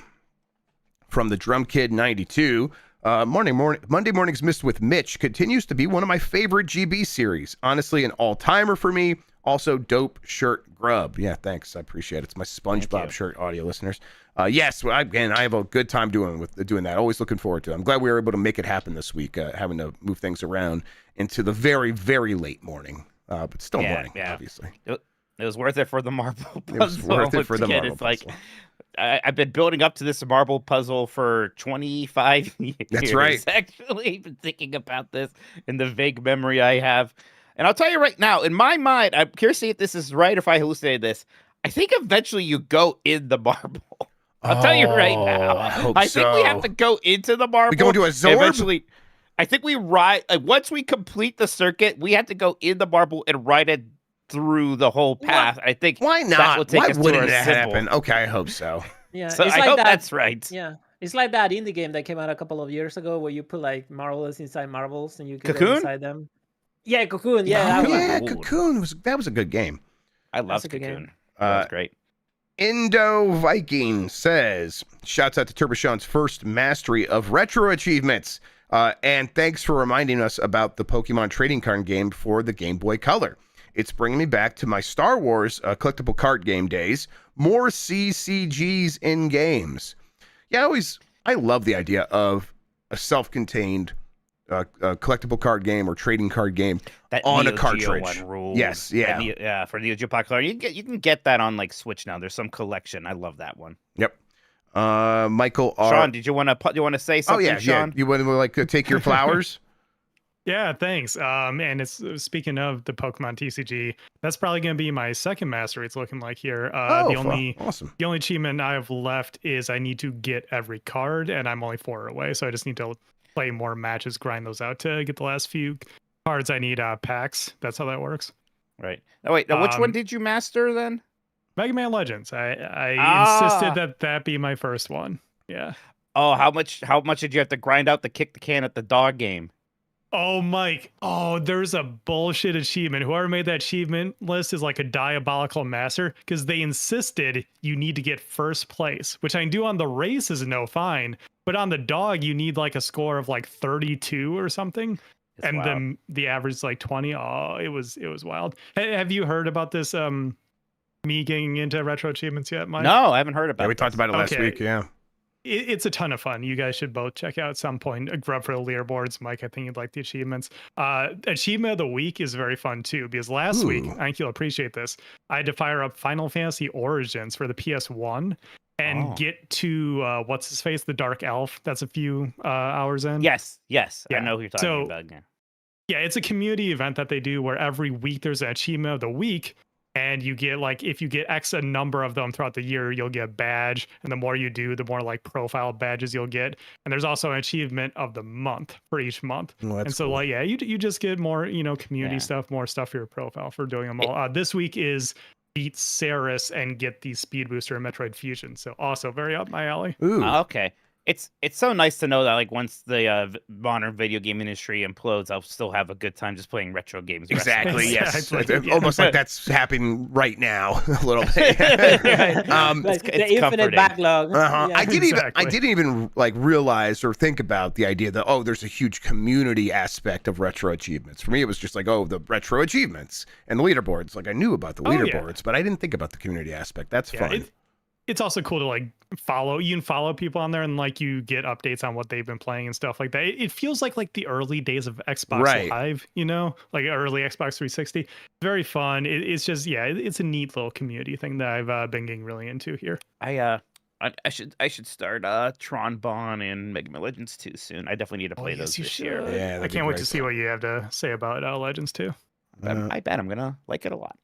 From the Drum Kid 92, Monday Mornings Missed with Mitch continues to be one of my favorite GB series. Honestly, an all-timer for me. Also, dope shirt, Grubb. Yeah, thanks. I appreciate it. It's my SpongeBob shirt, audio listeners. Yes, I have a good time doing that. Always looking forward to it. I'm glad we were able to make it happen this week, having to move things around into the very, very late morning. But still morning, obviously. It was worth it for the marble puzzle. It was worth it for the marble puzzle. Like, I've been building up to this marble puzzle for 25 years. That's right. Actually, been thinking about this in the vague memory I have. And I'll tell you right now, in my mind, I'm curious to see if this is right or if I hallucinated this. I think eventually you go in the marble. I'll tell you right now. I think we have to go into the marble. We go into a Zorb? Eventually, I think we ride. Once we complete the circuit, we have to go in the marble and ride it through the whole path. I think why not? That will take Why us wouldn't to that symbol. happen? Okay, I hope so. Yeah, So it's I like hope that. that's right. Yeah, it's like that indie game that came out a couple of years ago where you put like marbles inside marbles and you can go Cocoon? inside them. Yeah, Cocoon. Yeah, Oh, yeah, Cool. Cocoon that was a good game. I love That's a good Cocoon. game. That was great. Indo Viking says, shouts out to Turboshawn's first mastery of retro achievements. And thanks for reminding us about the Pokemon trading card game for the Game Boy Color. It's bringing me back to my Star Wars collectible card game days. More CCGs in games. Yeah, I love the idea of a self-contained collectible card game or trading card game That on Neo a Geo cartridge. one ruled. Yes, yeah. Yeah, for Neo Geo Pocket Color. You can get that on like Switch now. There's some collection. I love that one. Yep. Michael R. Sean, did you want to say something? Oh yeah, Sean? yeah. You want to like take your flowers? Yeah, thanks. And it's speaking of the Pokemon TCG, that's probably going to be my second mastery. It's looking like here. Awesome. The only achievement I have left is I need to get every card, and I'm only 4 away, so I just need to play more matches, grind those out to get the last few cards. I need packs. That's how that works. Right. Oh wait, now which one did you master then? Mega Man Legends. I insisted that be my first one. Yeah. Oh, how much did you have to grind out to kick the can at the dog game? Oh, Mike. Oh, there's a bullshit achievement. Whoever made that achievement list is like a diabolical master because they insisted you need to get first place, which I can do on the race is no fine. But on the dog, you need like a score of like 32 or something. It's and wild. then the average is like 20. Oh, it was wild. Have you heard about this me getting into retro achievements yet, Mike? No, I haven't heard about it. Yeah, we talked about it last week. Yeah. It's a ton of fun. You guys should both check out at some point. Grubb for the leaderboards. Mike, I think you'd like the achievements. Achievement of the week is very fun too, because last week, I think you'll appreciate this, I had to fire up Final Fantasy Origins for the PS1 and get to what's his face, the Dark Elf. That's a few hours in. Yes. Yeah. I know who you're talking about. Yeah. Yeah, it's a community event that they do where every week there's an achievement of the week. And you get like, if you get X a number of them throughout the year, you'll get a badge. And the more you do, the more like profile badges you'll get. And there's also an achievement of the month for each month. Oh, and so cool. like, yeah, you just get more, community stuff, more stuff for your profile for doing them all. This week is beat Saris and get the speed booster in Metroid Fusion. So also very up my alley. Ooh. Okay. It's so nice to know that like once the modern video game industry implodes, I'll still have a good time just playing retro games. Exactly. Yes. Exactly, Almost like that's happening right now a little bit. Like the infinite comforting. backlog. Uh-huh. Yeah. I didn't even like realize or think about the idea that there's a huge community aspect of retro achievements. For me, it was just like the retro achievements and the leaderboards. Like I knew about the leaderboards, but I didn't think about the community aspect. That's fun. It's also cool to like follow. You can follow people on there and like you get updates on what they've been playing and stuff like that. It feels like the early days of Xbox Live, like early Xbox 360. Very fun. It's just it's a neat little community thing that I've been getting really into here. I should start Tron Bonne and Mega Man Legends 2 soon. I definitely need to play those this year. Yeah, I can't wait to see what you have to say about Legends 2. I bet I'm gonna like it a lot.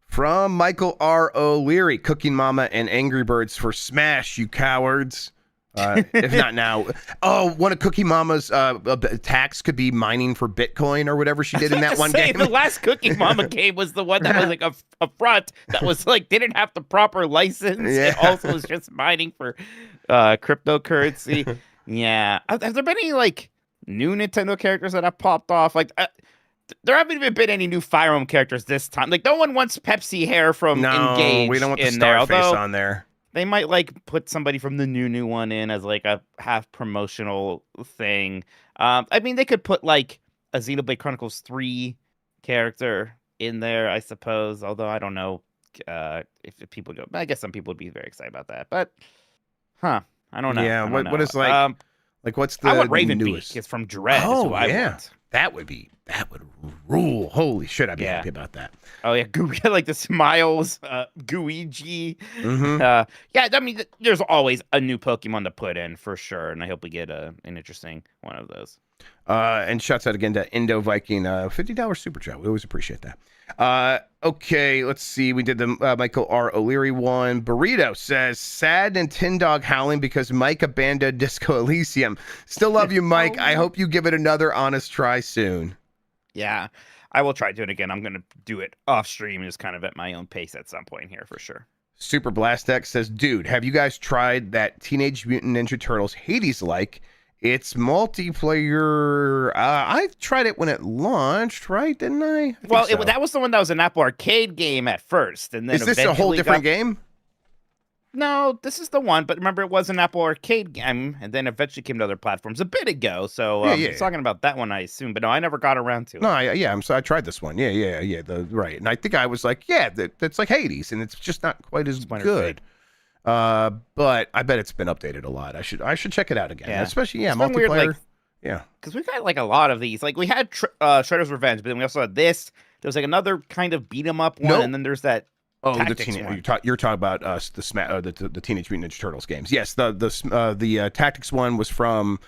From Michael R. O'Leary, Cooking Mama and Angry Birds for Smash, you cowards. If not now. Oh, one of Cookie Mama's attacks could be mining for Bitcoin or whatever she did in that one game. The last Cookie Mama game was the one that was like a front that was like didn't have the proper license. Yeah. It also was just mining for cryptocurrency. Yeah. Have there been any like new Nintendo characters that have popped off? Like there haven't even been any new Fire Emblem characters this time. Like no one wants Pepsi hair from Engage. We don't want the in there, Starface on there. They might like put somebody from the new one in as like a half promotional thing. I mean, they could put like a Xenoblade Chronicles 3 character in there, I suppose. Although I don't know if people go. I guess some people would be very excited about that. But I don't know. Yeah. I don't know. What is like what's the I want Ravenbeak. newest? It's from Dread. Oh I yeah. want. That would rule. Holy shit, I'd be happy about that. Oh yeah, like the Smiles, Gooigi. Mm-hmm. Yeah, I mean, there's always a new Pokemon to put in for sure, and I hope we get an interesting one of those. And shouts out again to Indo Viking, $50 super chat. We always appreciate that. Okay, let's see. We did the Michael R. O'Leary one. Burrito says, sad Nintendog howling because Mike abandoned Disco Elysium. Still love you, Mike. I hope you give it another honest try soon. Yeah, I will try doing it again. I'm going to do it off stream and just kind of at my own pace at some point here for sure. Super Blast X says, dude, have you guys tried that Teenage Mutant Ninja Turtles Hades-like? It's multiplayer. I tried it when it launched, right? Didn't I? Well, that was the one that was an Apple Arcade game at first, and then is this a whole different game? No, this is the one. But remember, it was an Apple Arcade game, and then eventually came to other platforms a bit ago. So I was talking about that one, I assume. But no, I never got around to it. No, I tried this one. Yeah. Right, and I think I was like, that's like Hades, and it's just not quite as good. But I bet it's been updated a lot. I should check it out again. Yeah. Especially multiplayer. Weird, yeah, because we've got like a lot of these. Like we had Shredder's Revenge, but then we also had this. There was like another kind of beat 'em up one, and then there's that. Oh, Tactics one. You're talking about the Teenage Mutant Ninja Turtles games. Yes, the Tactics one was from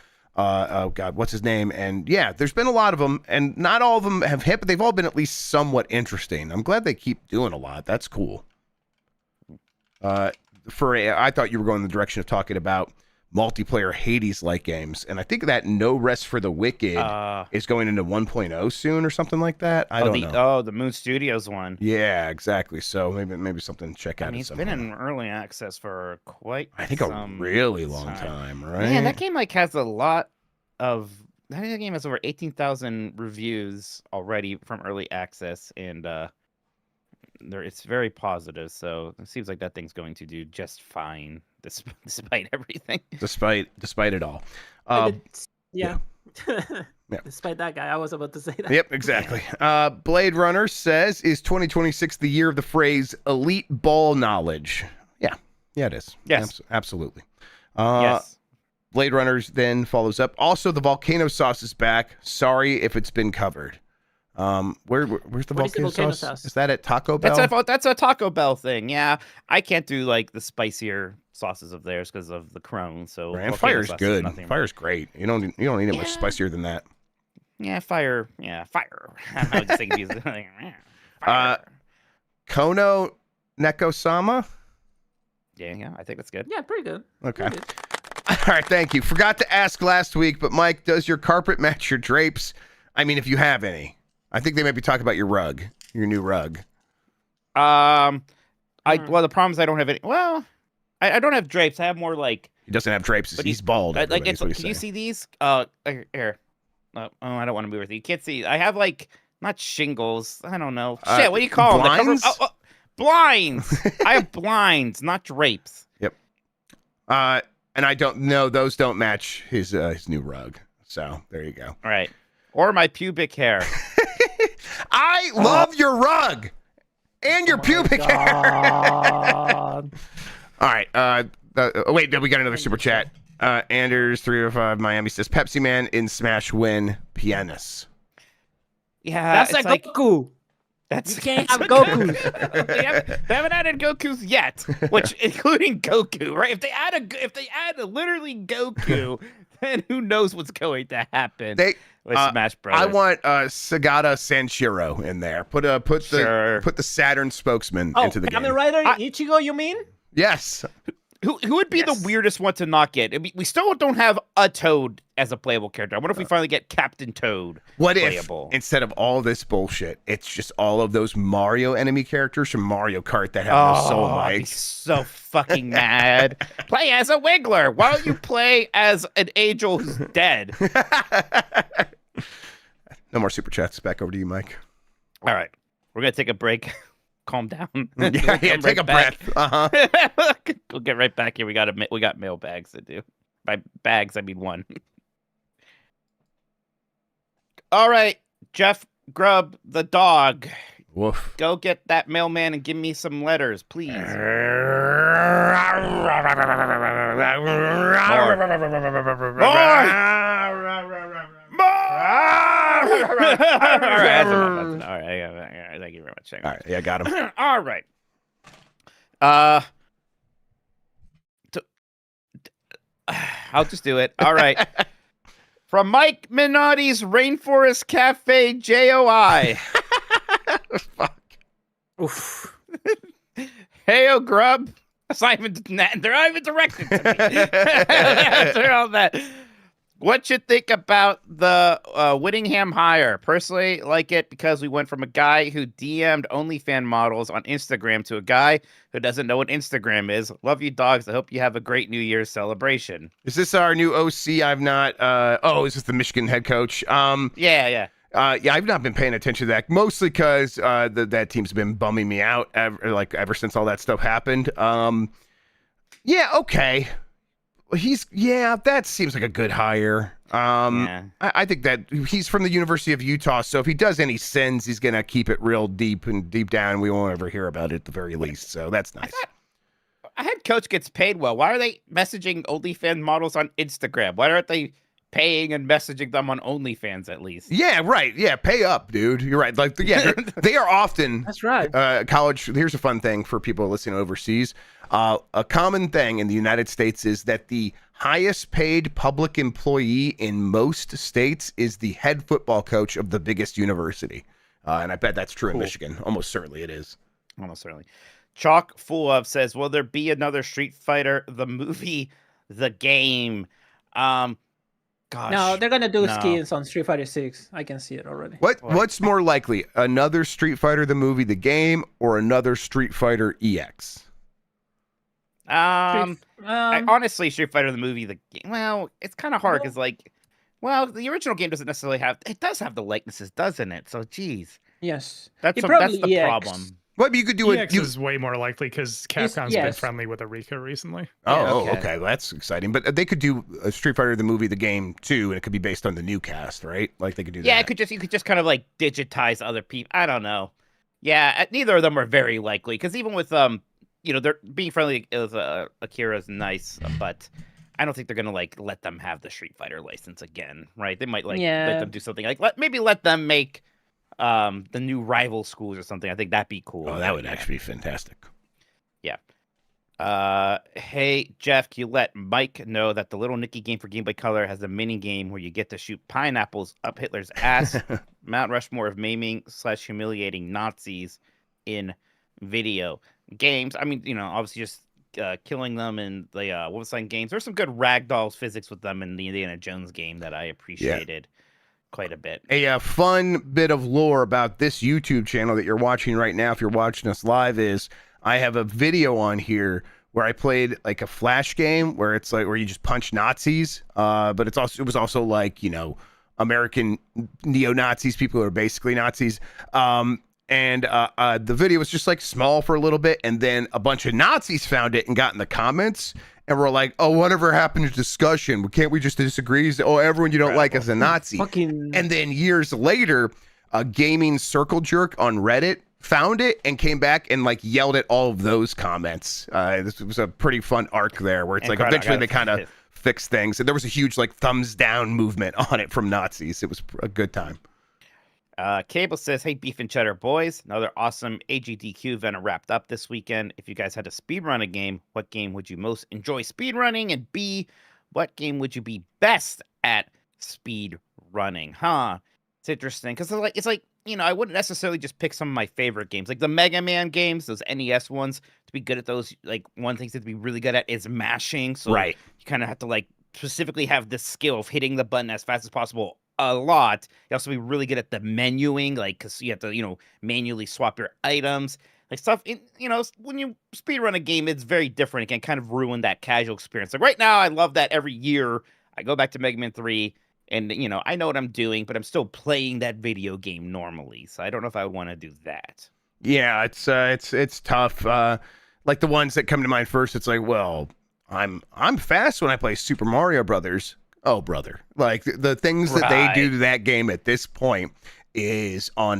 Oh God, what's his name? And yeah, there's been a lot of them, and not all of them have hit, but they've all been at least somewhat interesting. I'm glad they keep doing a lot. That's cool. I thought you were going in the direction of talking about multiplayer Hades-like games, and I think that No Rest for the Wicked is going into 1.0 soon or something like that. I don't know. Oh, the Moon Studios one. Yeah, exactly. So maybe something to check out. I mean, it's been in early access for quite. I think a really long time, right? Man, that game has a lot of. That game has over 18,000 reviews already from early access, and it's very positive. So it seems like that thing's going to do just fine, despite everything. Despite it all. Yeah. Yeah. Despite that guy, I was about to say that. Yep, exactly. Blade Runner says, is 2026 the year of the phrase elite ball knowledge? Yeah, it is. Yes. Absolutely. Yes. Blade Runners then follows up. Also, the volcano sauce is back. Sorry if it's been covered. Where's the volcano sauce? Is that at Taco Bell? That's a Taco Bell thing. Yeah, I can't do like the spicier sauces of theirs because of the Crown. So and fire's good. Fire's great. You don't need it much spicier than that. Yeah, fire. I was just thinking fire. Kono Neko-sama. Yeah, I think that's good. Yeah, pretty good. Okay. Pretty good. All right, thank you. Forgot to ask last week, but Mike, does your carpet match your drapes? I mean, if you have any. I think they might be talking about your rug, your new rug. Well, the problem is I don't have any. Well, I don't have drapes. I have more like. He doesn't have drapes. He's bald. Like, can you see these? Here. Oh, I don't want to move with you. You can't see. I have like not shingles. I don't know. Shit, what do you call them? Blinds? Blinds. I have blinds, not drapes. Yep. And I don't know. Those don't match his new rug. So there you go. All right. Or my pubic hair. I love your rug and your pubic hair. All right. Wait, we got another super chat. Anders 305 Miami says Pepsi Man in Smash win pianist. Yeah, that's like Goku. You can't have Goku. They haven't added Gokus yet, which including Goku, right? If they add literally Goku, then who knows what's going to happen with Smash Brothers? I want Sagata Sanshiro in there. Put the Saturn spokesman into the game. Kamen Rider Ichigo, you mean? Yes. Who would be the weirdest one to not get? I mean, we still don't have a Toad as a playable character. I wonder if we finally get Captain Toad playable. If, instead of all this bullshit, it's just all of those Mario enemy characters from Mario Kart that have no soul, Mike? I'd be so fucking mad. Play as a Wiggler. Why don't you play as an angel who's dead? No more super chats. Back over to you, Mike. All right. We're going to take a break. Calm down. Yeah, take a breath. We'll get right back here. We got mailbags to do. By bags, I mean one. All right, Jeff Grubb, the dog. Woof. Go get that mailman and give me some letters, please. More. All right, thank you very much. All right, yeah, got him. All right. I'll just do it. All right. From Mike Minotti's Rainforest Cafe JOI. Fuck. Oof. Heyo, Grubb. They're not even directed to me. After all that. What you think about the Whittingham hire? Personally, like it because we went from a guy who DM'd OnlyFans models on Instagram to a guy who doesn't know what Instagram is. Love you, dogs. I hope you have a great New Year's celebration. Is this our new OC? I've not. Is this the Michigan head coach? Yeah. I've not been paying attention to that, mostly because that team's been bumming me out ever since all that stuff happened. Yeah, okay. That seems like a good hire. I think that he's from the University of Utah, so if he does any sins, he's gonna keep it real deep down. We won't ever hear about it at the very least. So that's nice. A head coach gets paid well. Why are they messaging OnlyFans models on Instagram? Why aren't they paying and messaging them on OnlyFans at least. Yeah, right. Yeah, pay up, dude. You're right. Like, yeah, they are often. That's right. College. Here's a fun thing for people listening overseas. A common thing in the United States is that the highest paid public employee in most states is the head football coach of the biggest university. And I bet that's true in Michigan. Almost certainly it is. Almost certainly. Chalk Full of says, will there be another Street Fighter, the movie, the game? Gosh, No, they're gonna do skins on Street Fighter 6. I can see it already. What's more likely? Another Street Fighter the movie, the game, or another Street Fighter EX? Honestly, Street Fighter the movie, the game. Well, it's kind of hard because the original game doesn't necessarily have. It does have the likenesses, doesn't it? So, geez. Yes. That's the problem. What you could do EX is way more likely because Capcom's been friendly with Arika recently. Okay. Well, that's exciting. But they could do a Street Fighter the movie, the game too, and it could be based on the new cast, right? Like they could do that. Yeah, you could just kind of like digitize other people. I don't know. Yeah, neither of them are very likely because even with they're being friendly as Akira's nice, but I don't think they're gonna like let them have the Street Fighter license again, right? They might let them do something like maybe let them make the new rival schools or something. I think that'd be cool. Oh, that would actually be fantastic. Yeah. Hey Jeff, can you let Mike know that the Little Nicky game for Game Boy Color has a mini game where you get to shoot pineapples up Hitler's ass? Mount Rushmore of maiming / humiliating Nazis in video games. I mean, obviously just killing them in the Wolfenstein games. There's some good ragdolls physics with them in the Indiana Jones game that I appreciated quite a bit. A fun bit of lore about this YouTube channel that you're watching right now, if you're watching us live, is I have a video on here where I played like a Flash game where it's like where you just punch Nazis, but it was also like American neo-Nazis, people who are basically Nazis. And the video was just like small for a little bit, and then a bunch of Nazis found it and got in the comments and we're like, oh, whatever happened to discussion? Can't we just disagree? Everyone you don't like is a Nazi. And then years later, a gaming circle jerk on Reddit found it and came back and like yelled at all of those comments. This was a pretty fun arc there where it's eventually they kind of fixed things. And there was a huge like thumbs down movement on it from Nazis. It was a good time. Cable says, hey, Beef and Cheddar boys, another awesome AGDQ event wrapped up this weekend. If you guys had to speedrun a game, what game would you most enjoy speedrunning? And B, what game would you be best at speedrunning? It's interesting because it's like I wouldn't necessarily just pick some of my favorite games, like the Mega Man games, those NES ones. To be good at those, like one thing to be really good at is mashing. So you kind of have to like specifically have the skill of hitting the button as fast as possible. A lot. You also be really good at the menuing, like because you have to, manually swap your items, like stuff. When you speedrun a game, it's very different. It can kind of ruin that casual experience. Like right now, I love that every year I go back to Mega Man 3, and I know what I'm doing, but I'm still playing that video game normally. So I don't know if I want to do that. Yeah, it's tough. Like the ones that come to mind first, it's like, well, I'm fast when I play Super Mario Brothers. Oh, brother. Like the things that they do to that game at this point is on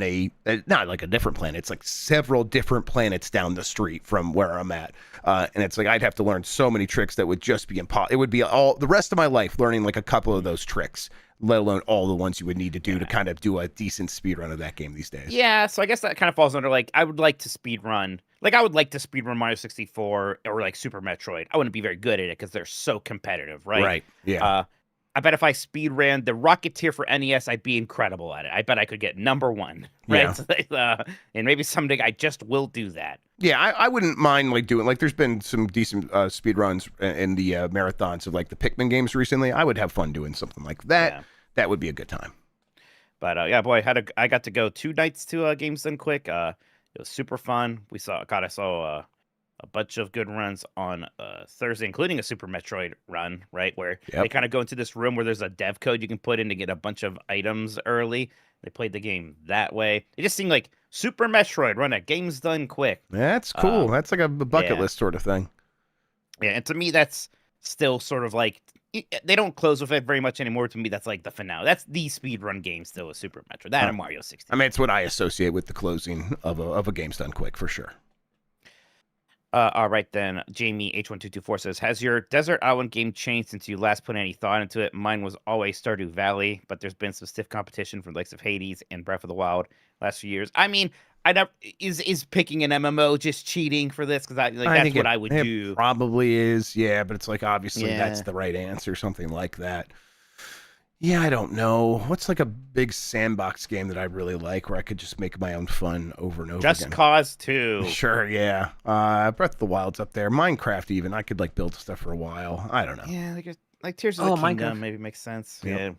not like a different planet. It's like several different planets down the street from where I'm at. And it's like I'd have to learn so many tricks that would just be impossible. It would be all the rest of my life learning like a couple of those tricks, let alone all the ones you would need to do to kind of do a decent speed run of that game these days. Yeah, so I guess that kind of falls under like I would like to speed run. Like I would like to speed run Mario 64 or like Super Metroid. I wouldn't be very good at it because they're so competitive, right? Right. Yeah. I bet if I speed ran the Rocketeer for NES, I'd be incredible at it. I bet I could get number one, right? Yeah. And maybe someday I just will do that. Yeah, I wouldn't mind like doing like there's been some decent speed runs in the marathons of like the Pikmin games recently. I would have fun doing something like that. Yeah. That would be a good time. But yeah, boy, I got to go 2 nights to Games Done Quick. It was super fun. I saw a bunch of good runs on Thursday, including a Super Metroid run, right? Where they kind of go into this room where there's a dev code you can put in to get a bunch of items early. They played the game that way. It just seemed like Super Metroid run at Games Done Quick. That's cool. That's like a bucket list sort of thing. Yeah, and to me, that's still sort of like, they don't close with it very much anymore. To me, that's like the finale. That's the speedrun game still with Super Metroid. That and Mario 64. I mean, it's what I associate with the closing of a Games Done Quick for sure. All right then. Jamie H1224 says, "Has your Desert Island game changed since you last put any thought into it? Mine was always Stardew Valley, but there's been some stiff competition from the likes of Hades and Breath of the Wild last few years. I mean, I never is picking an MMO just cheating for this because that's think what I would it do. Probably is, yeah, but it's like obviously that's Yeah. the right answer, something like that. Yeah, I don't know. What's like a big sandbox game that I really like where I could just make my own fun over and over Just again? Cause 2. Sure, yeah. Breath of the Wild's up there. Minecraft even. I could like build stuff for a while. I don't know. Yeah, like Tears of the Kingdom Minecraft. maybe makes sense. Yep. Yeah.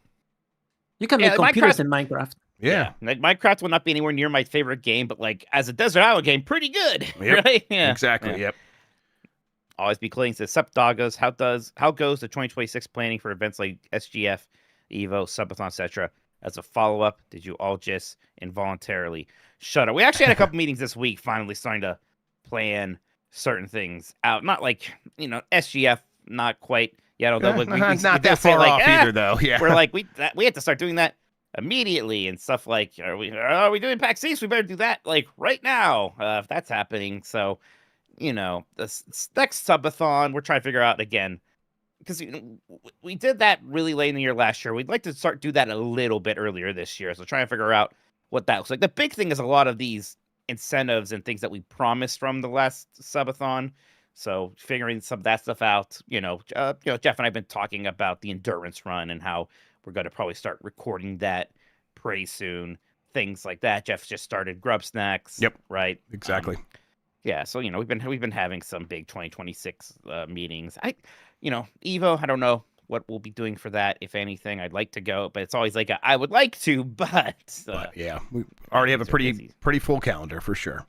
You can Yeah, make computers in Minecraft. Yeah. Like Minecraft will not be anywhere near my favorite game, but like as a Desert Island game, pretty good. Yep. Right? Yeah. Exactly. Yeah. Yep. Always Be Clean says, "Sup doggos, how goes the 2026 planning for events like SGF, Evo, Subathon, etc.? As a follow-up, did you all just involuntarily shut up?" We actually had a couple meetings this week, finally starting to plan certain things out. Not like, SGF, not quite yet, although we not did that say, far like, off either, though. Yeah. we're like, we had to start doing that immediately and stuff like, are we doing PAX East? We better do that like right now if that's happening. So, this next subathon, we're trying to figure out again, because we did that really late in the year last year. We'd like to do that a little bit earlier this year. So trying to figure out what that looks like. The big thing is a lot of these incentives and things that we promised from the last subathon. So figuring some of that stuff out, Jeff and I have been talking about the endurance run and how we're going to probably start recording that pretty soon. Things like that. Jeff just started Grubb Snacks. Yep. Right. Exactly. Yeah. So, we've been having some big 2026 meetings. Evo, I don't know what we'll be doing for that, if anything. I'd like to go, but it's always like I would like to, but yeah, we already have a busy. pretty full calendar for sure.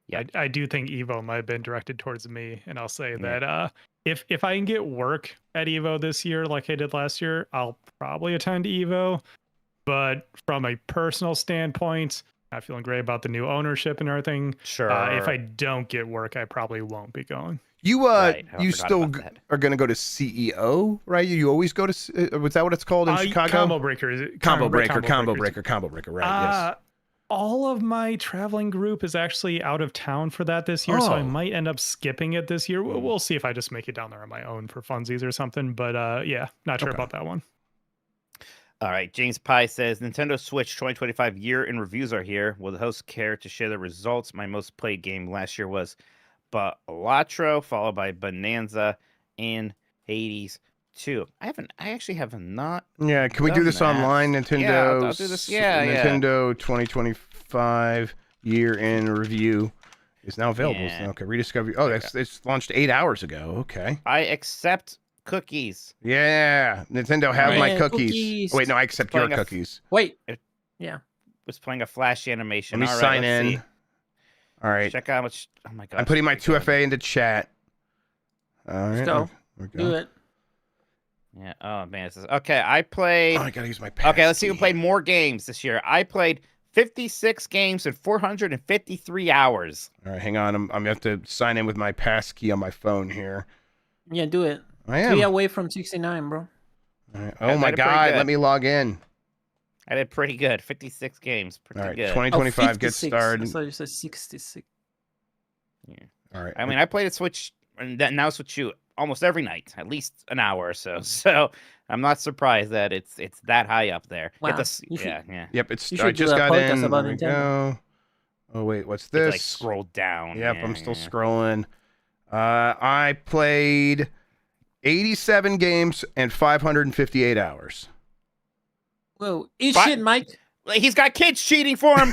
Yeah. I do think Evo might have been directed towards me, and I'll say that if I can get work at Evo this year like I did last year, I'll probably attend Evo. But from a personal standpoint, I'm feeling great about the new ownership and everything. Sure. If I don't get work, I probably won't be going. You Right, I you forgot still about that. are going to go to CEO, right? You always go to was that what it's called in Chicago? Combo Breaker, is it? Combo breaker, right? Yes. All of my traveling group is actually out of town for that this year, so I Oh. might end up skipping it this year. We'll see if I just make it down there on my own for funsies or something. But yeah, not sure Okay. about that one. All right. James Pye says, "Nintendo Switch 2025 year in reviews are here. Will the host care to share the results? My most played game last year was Balatro, followed by Bonanza and Hades 2. I actually have not. Yeah, can we do done this that. online? Nintendo. Yeah, I'll do this. Yeah, Nintendo 2025 year in review is now available. Yeah. Okay, rediscovery. Oh, it's launched 8 hours ago. Okay. I accept cookies. Yeah, Nintendo have my Yeah, cookies. cookies. Oh, wait, no, I accept your Playing a- cookies. Wait. Was playing a Flash animation. Let me All right, sign let's in. see. All right, Check out how much. Oh my god. I'm putting my 2FA into chat. All right, Let's go. there we Do go. it. Yeah. Oh man. This is, okay. I played. Oh, I gotta use my pass Okay, let's see who key. played more games this year. I played 56 games in 453 hours. All right, hang on. I'm gonna have to sign in with my pass key on my phone here. Yeah, do it. I am. 3 away from 69, bro. All right. I Oh my did pretty God! good. Let me log in. I did pretty good. 56 games. Pretty All right, good. 2025 gets 56. started. I thought you said 66. All right. I mean, I played it Switch, and now Switch U almost every night, at least an hour or so. So I'm not surprised that it's that high up there. You have Wow. to s- You should- yeah. Yep, it's. You I should do just a got podcast in. about There we Nintendo. go. Oh wait, what's You have to, this? like scroll down. Yep, Yeah, I'm still yeah. scrolling. I played 87 games and 558 hours. Whoa, eat Fi- shit, Mike. He's got kids cheating for him.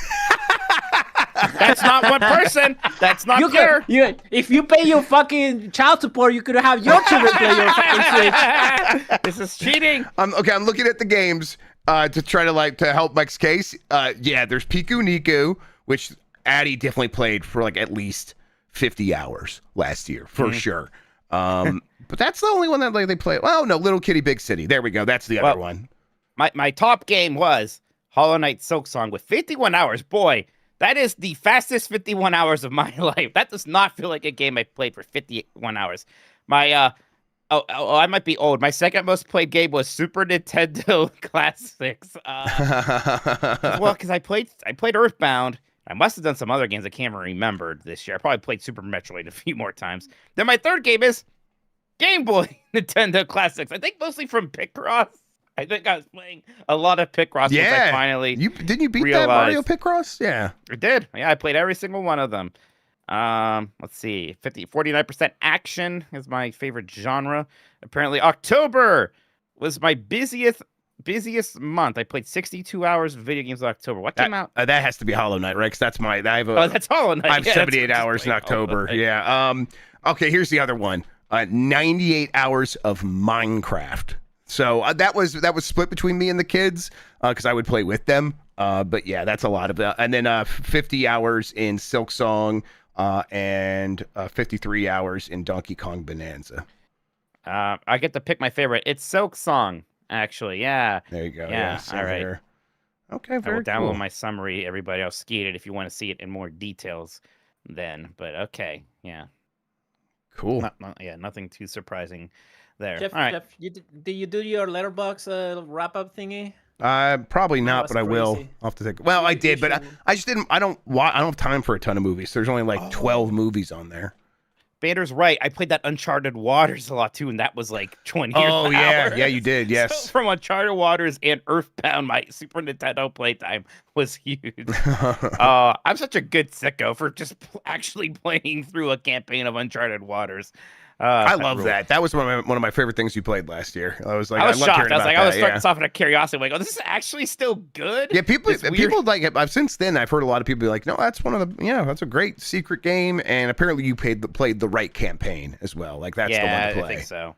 That's not one person. That's not You fair. if you pay your fucking child support, you could have your children play your fucking Switch. This is cheating. I'm looking at the games to try to help Mike's case. Yeah, there's Piku Niku, which Addy definitely played for like at least 50 hours last year for sure. But that's the only one that they play. Oh no, Little Kitty Big City. There we go. That's the other one. My top game was Hollow Knight Silksong with 51 hours. Boy, that is the fastest 51 hours of my life. That does not feel like a game I played for 51 hours. My I might be old. My second most played game was Super Nintendo Classics. Well, because I played Earthbound. I must have done some other games I can't even remember this year. I probably played Super Metroid a few more times. Then my third game is Game Boy Nintendo Classics. I think mostly from Picross. I think I was playing a lot of Picross once I finally didn't you beat realized. that Mario Picross? Yeah. I did. Yeah, I played every single one of them. Let's see. 49% action is my favorite genre. Apparently October was my busiest month. I played 62 hours of video games in October. What came out? That has to be Hollow Knight, right? Because that's that's Hollow Knight. I have 78 hours in October. Yeah. Okay, here's the other one. 98 hours of Minecraft. So that was split between me and the kids because I would play with them. But yeah, that's a lot of that. And then 50 hours in Silk Song and 53 hours in Donkey Kong Bonanza. I get to pick my favorite. It's Silk Song, actually. Yeah. There you go. Yeah. All right. There. Okay, very I will download cool. my summary. Everybody, I'll ski it if you want to see it in more details then. But okay. Yeah. Cool. Nothing too surprising there. Jeff, all right. Jeff, did you do your letterbox wrap-up thingy? Probably not, was but I will. crazy. I'll have to take. Well, I did, but I just didn't. I don't have time for a ton of movies. There's only like 12 movies on there. Bander's right. I played that Uncharted Waters a lot too, and that was like 20 Oh hours. yeah, you did. Yes. So from Uncharted Waters and Earthbound, my Super Nintendo playtime was huge. I'm such a good sicko for just actually playing through a campaign of Uncharted Waters. I love that. That was one of my favorite things you played last year. I was shocked. I was starting off in a curiosity. Like, oh, this is actually still good. Yeah, people like it. Since then I've heard a lot of people be like, no, that's that's a great secret game, and apparently you played the right campaign as well. Like that's the one to play. I think so.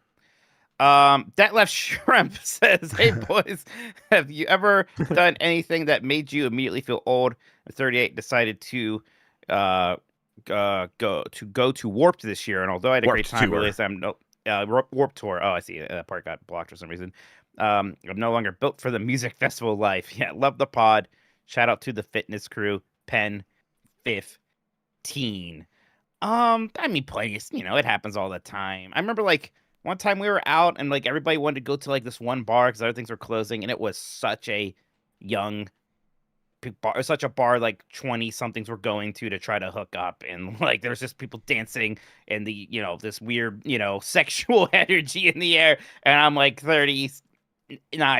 That left Shrimp says, "Hey boys, have you ever done anything that made you immediately feel old?" At 38, decided to go to Warped this year, and although I had a great time, Warped Tour. Oh, I see. That part got blocked for some reason. I'm no longer built for the music festival life. Yeah, love the pod. Shout out to the fitness crew. Pen 15. I mean, place. It happens all the time. I remember like one time we were out and like everybody wanted to go to like this one bar because other things were closing, and it was such a young bar, such a bar like 20 somethings were going to try to hook up, and like there's just people dancing and the this weird sexual energy in the air, and I'm like 39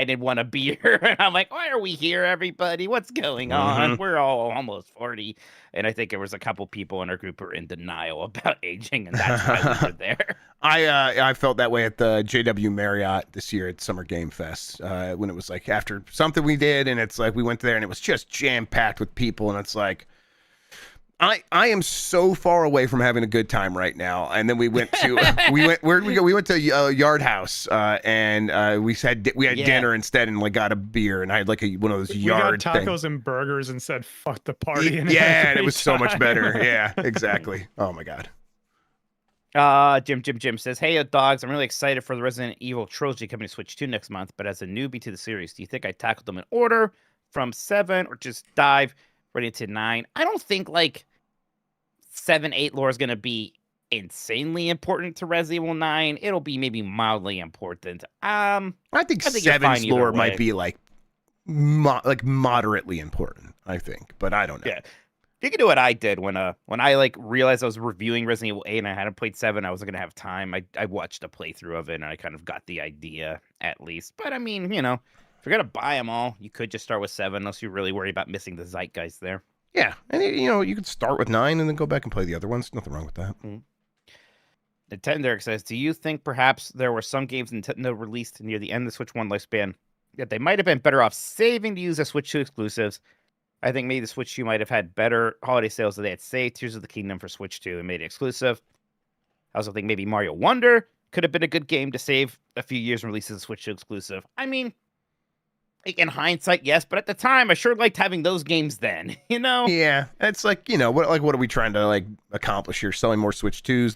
and want a beer, and I'm like, why are we here, everybody? What's going on? We're all almost 40, and I think there was a couple people in our group who were in denial about aging, and that's why we were there. I felt that way at the JW Marriott this year at Summer Game Fest when it was like after something we did, and it's like we went there and it was just jam packed with people, and it's like I am so far away from having a good time right now. And then we went to where'd we go? We went to Yard House and we had dinner instead and like got a beer, and I had like one of those yard got tacos things. and burgers and said fuck the party. And and it was so much better. Yeah, exactly. Oh my god. Jim says, "Hey, dogs, I'm really excited for the Resident Evil trilogy coming to Switch 2 next month, but as a newbie to the series, do you think I tackled them in order from 7 or just dive right into 9? I don't think like 7, 8 lore is going to be insanely important to Resident Evil 9. It'll be maybe mildly important. I think 7's lore might be like moderately important, I think, but I don't know. Yeah. You can do what I did when I like realized I was reviewing Resident Evil 8 and I hadn't played 7. I wasn't gonna have time. I watched a playthrough of it and I kind of got the idea at least. But I mean, if you're gonna buy them all, you could just start with 7 unless you really worry about missing the zeitgeist there. Yeah, and you could start with 9 and then go back and play the other ones. Nothing wrong with that. Nintendogs says, "Do you think perhaps there were some games Nintendo released near the end of the Switch 1 lifespan that they might have been better off saving to use as Switch 2 exclusives? I think maybe the Switch 2 might have had better holiday sales if they had saved Tears of the Kingdom for Switch 2 and made it exclusive. I also think maybe Mario Wonder could have been a good game to save a few years and release as a Switch 2 exclusive. I mean, in hindsight, yes, but at the time, I sure liked having those games then, Yeah, it's like, what are we trying to like accomplish here? Selling more Switch 2s?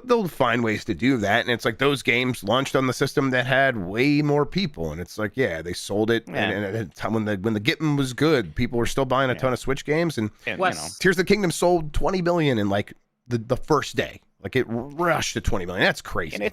They'll find ways to do that, and it's like those games launched on the system that had way more people, and it's like, yeah, they sold it, and at a time when the Gittin was good, people were still buying a ton of Switch games, and Tears of the Kingdom sold 20 million in like the first day, like it rushed to 20 million. That's crazy. And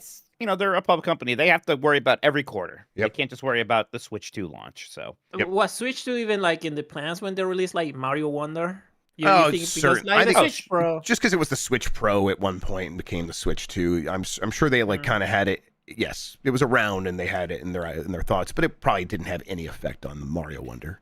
they're a public company. They have to worry about every quarter. Yep. They can't just worry about the Switch 2 launch. So Yep. Was Switch 2 even like in the plans when they released like Mario Wonder? You Oh, think because certain. like I the think Switch Pro. just because it was the Switch Pro at one point and became the Switch 2, I'm sure they like kind of had it. Yes, it was around and they had it in their thoughts, but it probably didn't have any effect on the Mario Wonder.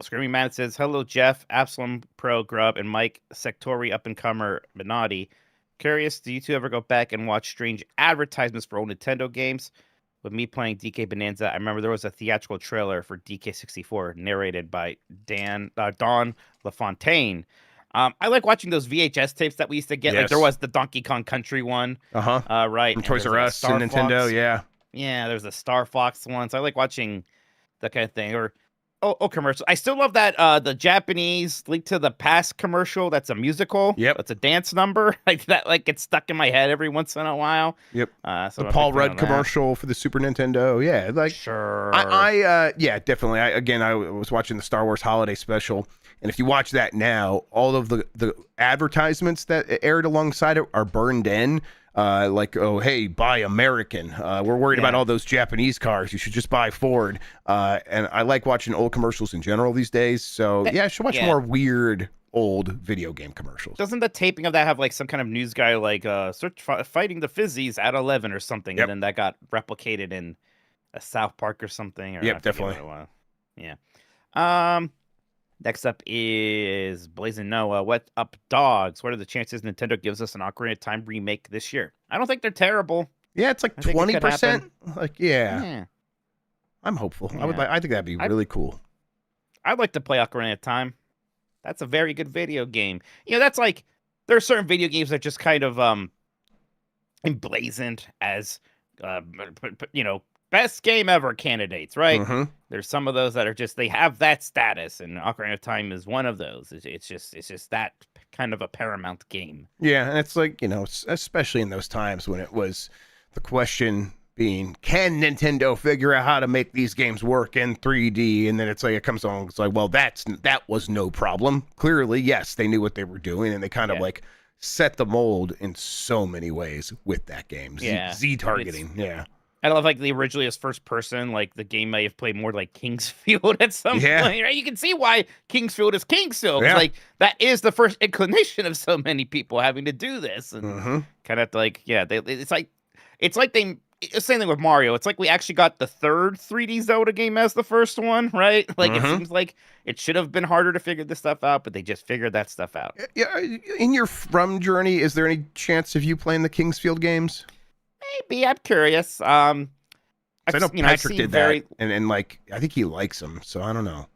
Screaming Man says, "Hello, Jeff, Absalom Pro, Grubb, and Mike, Sectori, up and comer, Minotti. Curious, do you two ever go back and watch strange advertisements for old Nintendo games? With me playing DK Bonanza, I remember there was a theatrical trailer for DK64 narrated by Don LaFontaine. I like watching those VHS tapes that we used to get. Like there Yes. was the Donkey Kong Country one, right? From and Toys there's, R like, a Us Star and Nintendo, Fox. yeah. Yeah, there's the Star Fox ones. I like watching that kind of thing. Or commercial. I still love that the Japanese Link to the Past commercial. That's a musical. Yep. That's a dance number. Like that. Like gets stuck in my head every once in a while. Yep. So I'm The a Paul big fan Rudd of that. commercial for the Super Nintendo, yeah. Like Sure. yeah, definitely. I was watching the Star Wars Holiday Special, and if you watch that now, all of the advertisements that aired alongside it are burned in. Like, oh, hey, buy American. We're worried about all those Japanese cars. You should just buy Ford. And I like watching old commercials in general these days. So, I should watch more weird old video game commercials. Doesn't the taping of that have like some kind of news guy like fighting the fizzies at 11 or something, and then that got replicated in a South Park or something? Or I forget definitely. what it was. Yeah. Next up is Blazing Noah. What up, dogs? What are the chances Nintendo gives us an Ocarina of Time remake this year? I don't think they're terrible. Yeah, it's like I think it could 20%. happen. Like, yeah, I'm hopeful. Yeah. I think that'd be really cool. I'd like to play Ocarina of Time. That's a very good video game. That's like there are certain video games that just kind of emblazoned as best game ever candidates, right? Mm-hmm. There's some of those that are just they have that status, and Ocarina of Time is one of those. It's just that kind of a paramount game. Yeah, and it's like, especially in those times when it was the question being, can Nintendo figure out how to make these games work in 3D? And then it's like, it comes on, it's like, well, that was no problem. Clearly, yes, they knew what they were doing, and they kind of like set the mold in so many ways with that game. Z targeting, I love like the originally as first person, like the game may have played more like Kingsfield at some point, right? You can see why Kingsfield is Kingsfield. Yeah. Like that is the first inclination of so many people having to do this, and kind of like it's like they. Same thing with Mario. It's like we actually got the third 3D Zelda game as the first one, right? Like it seems like it should have been harder to figure this stuff out, but they just figured that stuff out. Yeah. In your From journey, is there any chance of you playing the Kingsfield games? Maybe. I'm curious. I know Patrick did that, and like I think he likes them, so I don't know.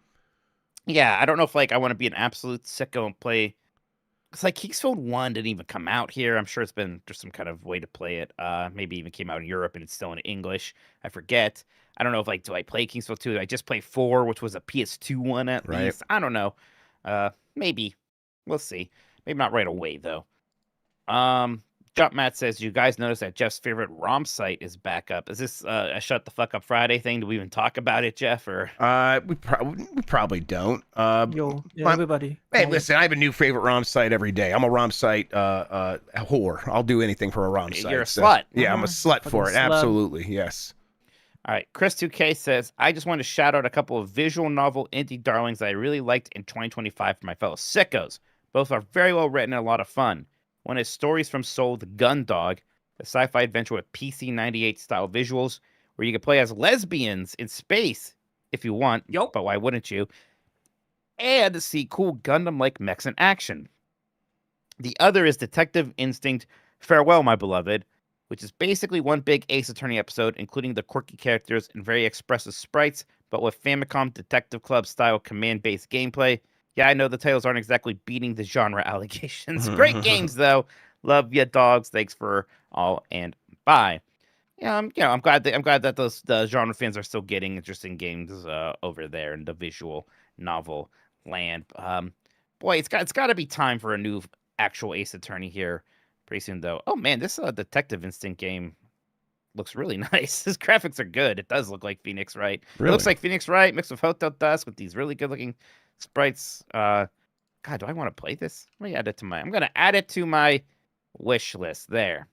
Yeah, I don't know if like I want to be an absolute sicko and play. It's like Kingsfield 1 didn't even come out here. I'm sure there's some kind of way to play it. Maybe even came out in Europe and it's still in English. I forget. I don't know if do I play Kingsfield 2? Do I just play 4, which was a PS2 one at least? I don't know. Maybe. We'll see. Maybe not right away though. Jump Matt says, you guys notice that Jeff's favorite ROM site is back up. Is this a Shut the Fuck Up Friday thing? Do we even talk about it, Jeff? Or we probably don't. Everybody. Hey, listen, I have a new favorite ROM site every day. I'm a ROM site whore. I'll do anything for a ROM site. You're a slut. Yeah, I'm a slut for it. Slut. Absolutely, yes. All right, Chris2K says, I just want to shout out a couple of visual novel indie darlings that I really liked in 2025 for my fellow sickos. Both are very well written and a lot of fun. One is Stories from Seoul, The Gun Dog, a sci-fi adventure with PC-98 style visuals, where you can play as lesbians in space if you want, but why wouldn't you? And see cool Gundam-like mechs in action. The other is Detective Instinct, Farewell, My Beloved, which is basically one big Ace Attorney episode, including the quirky characters and very expressive sprites, but with Famicom Detective Club style command-based gameplay. Yeah, I know the titles aren't exactly beating the genre allegations. Great games, though. Love ya, dogs. Thanks for all and bye. Yeah, I'm glad that the genre fans are still getting interesting games over there in the visual novel land. Boy, it's got to be time for a new actual Ace Attorney here pretty soon, though. Oh man, this Detective Instinct game looks really nice. His graphics are good. It does look like Phoenix Wright. Really? It looks like Phoenix Wright mixed with Hotel Dusk with these really good looking sprites. God, do I want to play this? I'm gonna add it to my wish list. There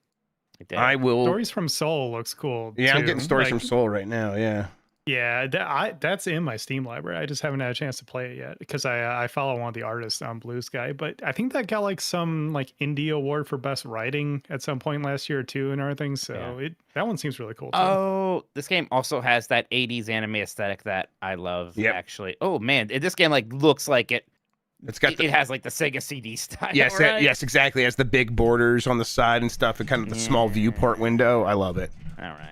I will. Stories from Soul looks cool. Yeah, too. I'm getting Stories from Soul right now. Yeah. Yeah, that's in my Steam library. I just haven't had a chance to play it yet because I follow one of the artists on Blue Sky. But I think that got like some like indie award for best writing at some point last year too and everything. So that one seems really cool too. Oh, this game also has that 80s anime aesthetic that I love. Yep. Actually. Oh man, this game like looks like it. It's got It has like the Sega CD style. yes, right? yes, exactly. It has the big borders on the side and stuff, and kind of the small viewport window. I love it. All right.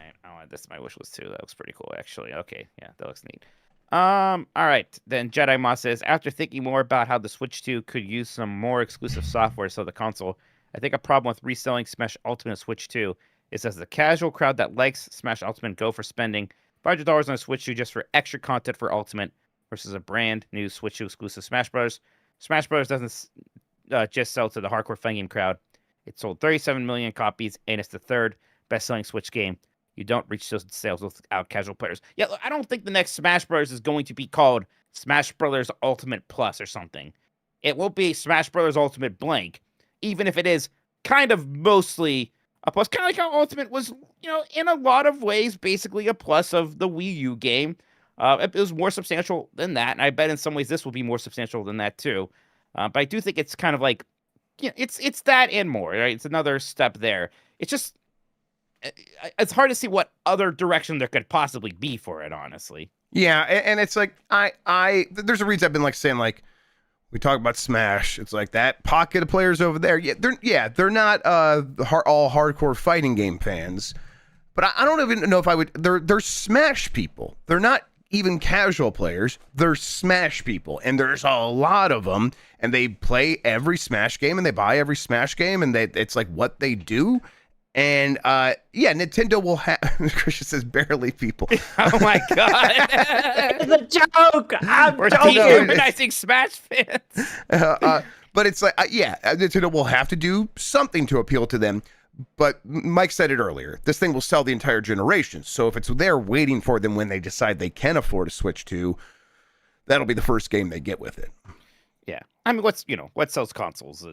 This is my wish list too. That looks pretty cool, actually. Okay, yeah, that looks neat. All right. Then Jedi Moss says, after thinking more about how the Switch 2 could use some more exclusive software so the console, I think a problem with reselling Smash Ultimate Switch 2 is as the casual crowd that likes Smash Ultimate go for spending $500 on a Switch 2 just for extra content for Ultimate versus a brand new Switch 2 exclusive Smash Bros. Smash Bros. Doesn't just sell to the hardcore fighting game crowd. It sold 37 million copies, and it's the third best-selling Switch game. You don't reach those sales without casual players. Yeah, I don't think the next Smash Bros. Is going to be called Smash Bros. Ultimate Plus or something. It will be Smash Bros. Ultimate blank, even if it is kind of mostly a plus. Kind of like how Ultimate was, in a lot of ways, basically a plus of the Wii U game. It was more substantial than that, and I bet in some ways this will be more substantial than that too. But I do think it's kind of like, it's that and more, right? It's another step there. It's just, it's hard to see what other direction there could possibly be for it, honestly. Yeah, and it's like there's a reason I've been like saying like we talk about Smash. It's like that pocket of players over there. They're not all hardcore fighting game fans, but I don't even know if I would. They're Smash people. They're not even casual players. They're Smash people, and there's a lot of them, and they play every Smash game and they buy every Smash game, and it's like what they do. And Nintendo will have. Christian says barely people. Oh my god, It's a joke. we're joking. dehumanizing Smash fans. But it's like, Nintendo will have to do something to appeal to them. But Mike said it earlier. This thing will sell the entire generation. So if it's there waiting for them when they decide they can afford a Switch 2, that'll be the first game they get with it. Yeah, I mean, what sells consoles?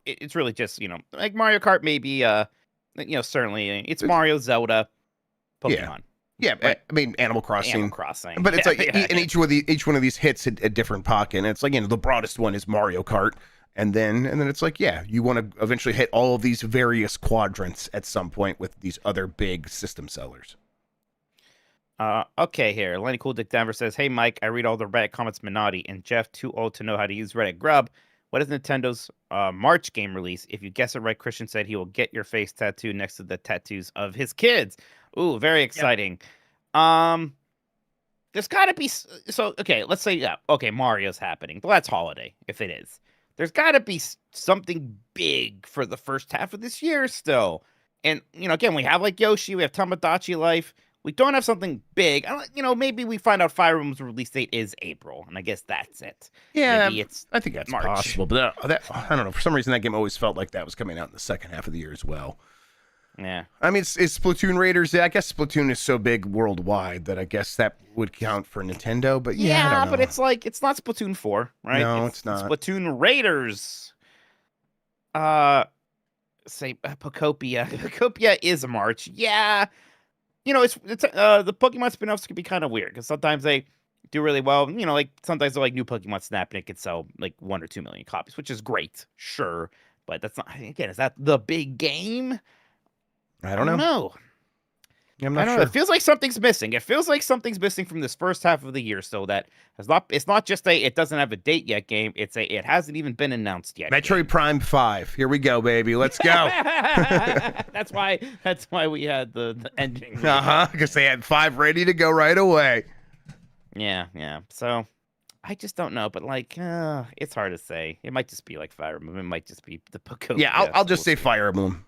It's really just like Mario Kart, maybe. Certainly it's Mario, Zelda, Pokemon. Yeah, right? I mean Animal Crossing. But it's and each one of these hits a different pocket. And it's like the broadest one is Mario Kart, and then it's like you want to eventually hit all of these various quadrants at some point with these other big system sellers. Okay, here Lenny Cool Dick Denver says, "Hey Mike, I read all the Reddit comments Minotti and Jeff too old to know how to use Reddit. Grubb, what is Nintendo's March game release? If you guess it right, Christian said he will get your face tattooed next to the tattoos of his kids. Ooh, very exciting. There's got to be okay. Let's say Mario's happening. Well, that's holiday if it is. There's got to be something big for the first half of this year still. And again, we have like Yoshi, we have Tamagotchi Life. We don't have something big. Maybe we find out Fire Emblem's release date is April, and I guess that's it. Yeah, maybe I think that's March. possible. But I don't know. For some reason, that game always felt like that was coming out in the second half of the year as well. Yeah. I mean, it's Splatoon Raiders. I guess Splatoon is so big worldwide that I guess that would count for Nintendo. But I don't know. But it's like it's not Splatoon 4, right? No, it's not. Splatoon Raiders. Say Pokopia. Pokopia is March. Yeah. It's the Pokemon spin-offs can be kind of weird because sometimes they do really well. Like sometimes they're like new Pokemon Snap and it could sell like 1 or 2 million copies, which is great, sure. But that's not. Again, is that the big game? I don't know. I'm not sure. It feels like something's missing. It feels like something's missing from this first half of the year. So that it's not just it doesn't have a date yet game. It hasn't even been announced yet. Metroid Prime 5. Here we go, baby. Let's go. That's why we had the ending. Because they had 5 ready to go right away. Yeah. So I just don't know, but like it's hard to say. It might just be like Fire Emblem. It might just be the Pokemon. Yeah, I'll just say Fire Emblem.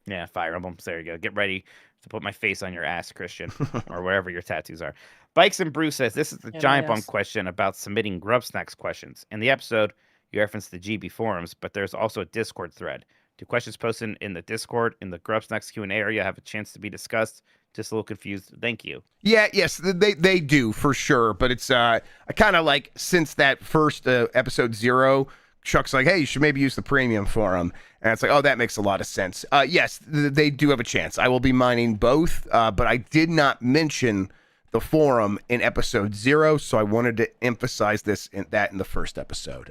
Yeah, Fire Emblem. There you go. Get ready to put my face on your ass, Christian, or wherever your tattoos are. Bikes and Bruce says, this is the Giant Bomb question about submitting Grub Snacks questions. In the episode, you referenced the GB forums, but there's also a Discord thread. Do questions posted in the Discord in the Grub Snacks Q&A area have a chance to be discussed? Just a little confused. Thank you. Yes, they do for sure. But it's I kind of like since that first episode 0 Chuck's like, hey, you should maybe use the premium forum. And it's like, oh, that makes a lot of sense. Yes, they do have a chance. I will be mining both, but I did not mention the forum in episode 0, so I wanted to emphasize in the first episode.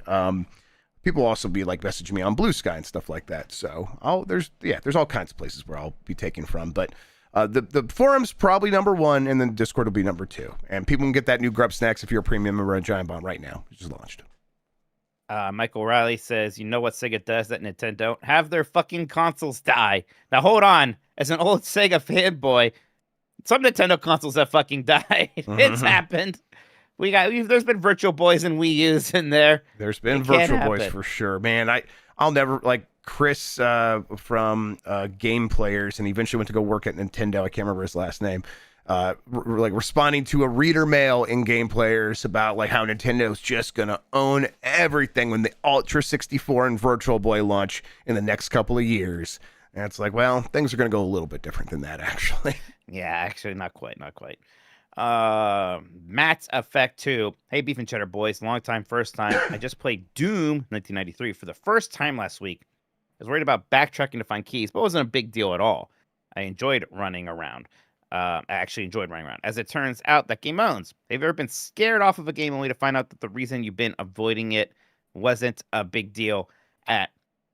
People also be like messaging me on Blue Sky and stuff like that. So there's all kinds of places where I'll be taking from, but the forum's probably number 1, and then Discord will be number 2. And people can get that new Grubb Snacks if you're a premium member on Giant Bomb right now, which is launched. Michael Riley says, you know what Sega does that Nintendo don't? Have their fucking consoles die. Now hold on, as an old Sega fanboy, some Nintendo consoles have fucking died. It's happened. There's been Virtual Boys and Wii U's in there. There's been Virtual Boys for sure, man. I'll never like Chris from Game Players, and he eventually went to go work at Nintendo. I can't remember his last name. Like responding to a reader mail in Game Players about like how Nintendo's just gonna own everything when the Ultra 64 and Virtual Boy launch in the next couple of years. And it's like, well, things are gonna go a little bit different than that, actually. Yeah, actually, not quite. Matt's Effect 2. Hey, Beef and Cheddar boys, long time, first time. I just played Doom 1993 for the first time last week. I was worried about backtracking to find keys, but it wasn't a big deal at all. I enjoyed running around. I actually enjoyed running around. As it turns out, that game owns. Have you ever been scared off of a game only to find out that the reason you've been avoiding it wasn't a big deal at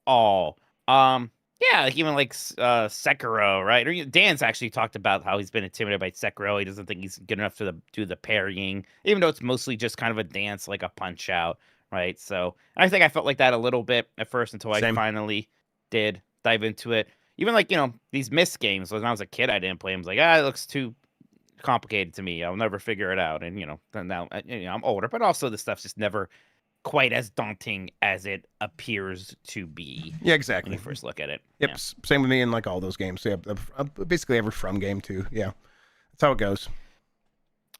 all? Yeah, like even like Sekiro, right? Or Dan's actually talked about how he's been intimidated by Sekiro. He doesn't think he's good enough to do the parrying, even though it's mostly just kind of a dance, like a punch out, right? So I think I felt like that a little bit at first until I finally did dive into it. Even like, these Myst games, when I was a kid, I didn't play them. I was like, it looks too complicated to me. I'll never figure it out. And, now I'm older, but also this stuff's just never quite as daunting as it appears to be. Yeah, exactly. When you first look at it. Yep. Yeah. Same with me in like all those games. Yeah, basically every From game too. Yeah, that's how it goes.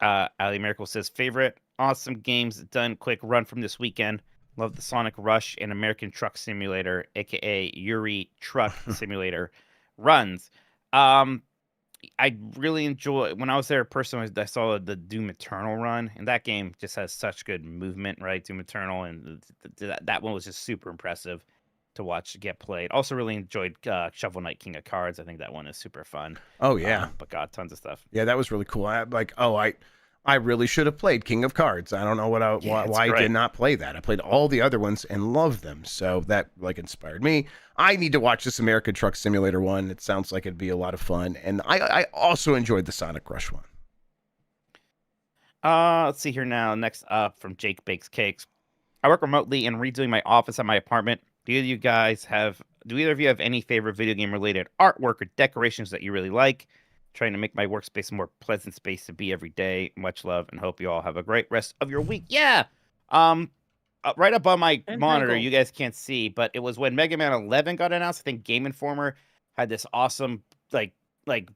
Ali Miracle says, favorite awesome games done quick run from this weekend. Love the Sonic Rush and American Truck Simulator, aka Yuri Truck Simulator runs. I really enjoy when I was there personally. I saw the Doom Eternal run, and that game just has such good movement, right? Doom Eternal, and that one was just super impressive to watch get played. Also, really enjoyed Shovel Knight King of Cards. I think that one is super fun. Oh yeah, but God, tons of stuff. Yeah, that was really cool. I really should have played King of Cards. I don't know why I did not play that. I played all the other ones and loved them. So that like inspired me. I need to watch this American Truck Simulator one. It sounds like it'd be a lot of fun. And I also enjoyed the Sonic Rush one. Let's see here now. Next up from Jake Bakes Cakes. I work remotely and redoing my office at my apartment. Do either of you have any favorite video game related artwork or decorations that you really like? Trying to make my workspace a more pleasant space to be every day. Much love and hope you all have a great rest of your week. Yeah. Right above my monitor, you guys can't see, but it was when Mega Man 11 got announced. I think Game Informer had this awesome like